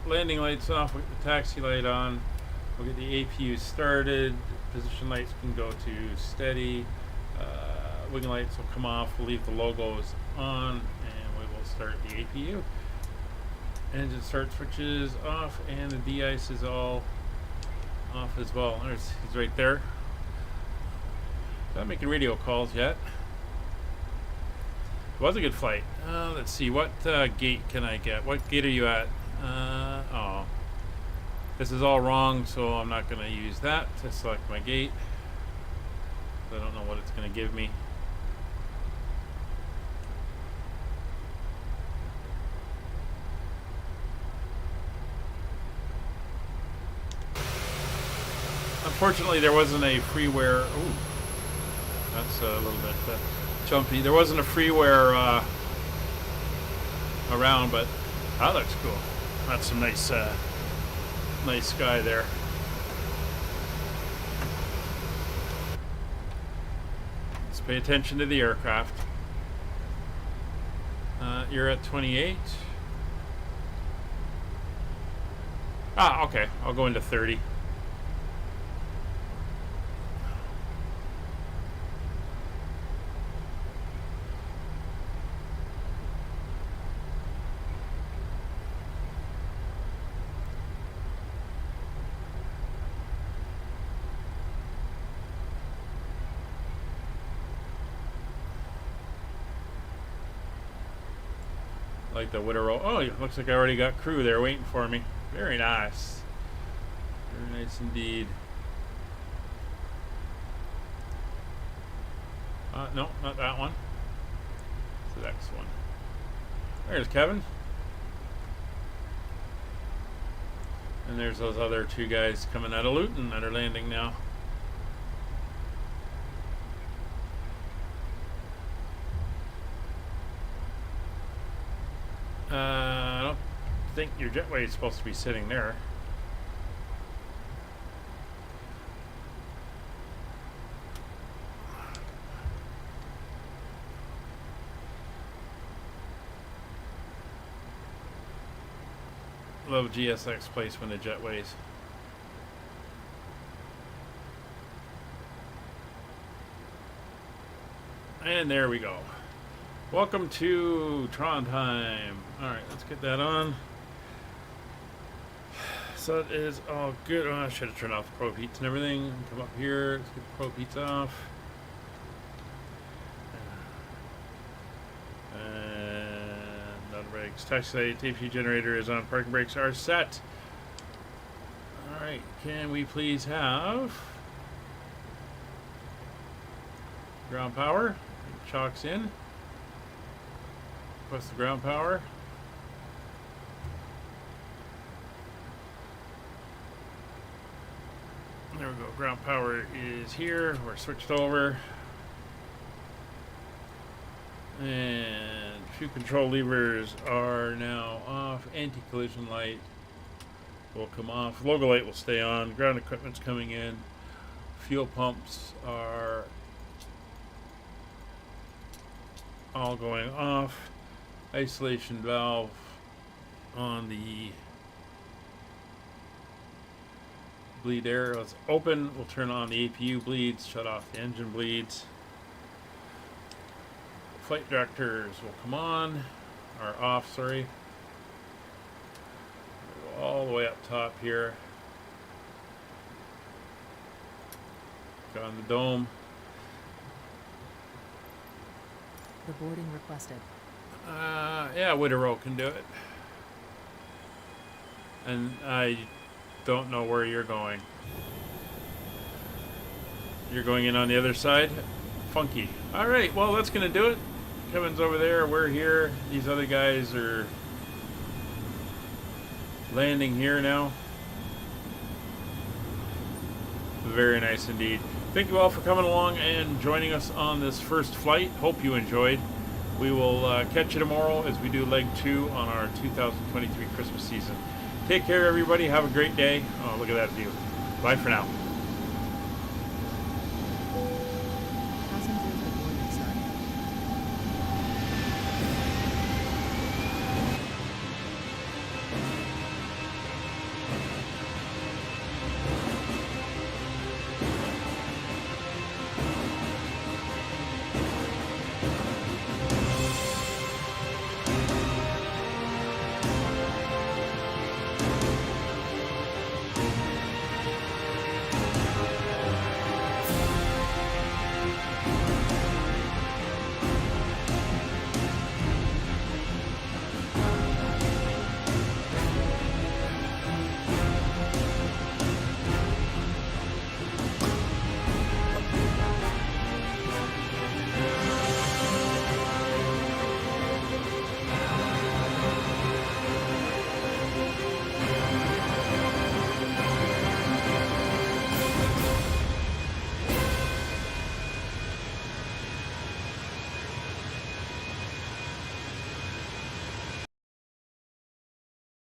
A: landing lights off with the taxi light on. We'll get the APU started. Position lights can go to steady. Wing lights will come off. We'll leave the logos on, and we will start the APU. Engine start switches off, and the de-ice is all off as well. He's right there. Not making radio calls yet. It was a good flight. Let's see, what gate can I get? What gate are you at? Oh. This is all wrong, so I'm not going to use that to select my gate. I don't know what it's going to give me. Unfortunately, there wasn't a freeware. Ooh, that's a little bit jumpy. There wasn't a freeware around, but that looks cool. That's some nice, nice sky there. Let's pay attention to the aircraft. You're at 28. Ah, okay. I'll go into 30. Like the Widow. Oh, it looks like I already got crew there waiting for me. Very nice. Very nice indeed. No, not that one. It's the next one. There's Kevin. And there's those other two guys coming out of Luton that are landing now. think your jetway is supposed to be sitting there. Love GSX placement of jetways. And there we go. Welcome to Trondheim. Alright, let's get that on. So it is all good. Oh, I should have turned off the probe heats and everything. Come up here. Let's get the probe heats off. And on brakes. Taxi TP generator is on. Parking brakes are set. Alright, can we please have ground power? Chocks in. Press the ground power. There we go. Ground power is here. We're switched over. And few control levers are now off. Anti-collision light will come off. Logo light will stay on. Ground equipment's coming in. Fuel pumps are all going off. Isolation valve on the bleed air is open. We'll turn on the APU bleeds, shut off the engine bleeds. Flight directors will come on, or off, sorry. Go all the way up top here. Go on the dome.
B: The boarding requested.
A: Yeah, Widow can do it. And I don't know where you're going. You're going in on the other side? Funky. Alright, well, that's going to do it. Kevin's over there. We're here. These other guys are landing here now. Very nice indeed. Thank you all for coming along and joining us on this first flight. Hope you enjoyed. We will catch you tomorrow as we do leg 2 on our 2023 Christmas season. Take care, everybody. Have a great day. Oh, look at that view. Bye for now.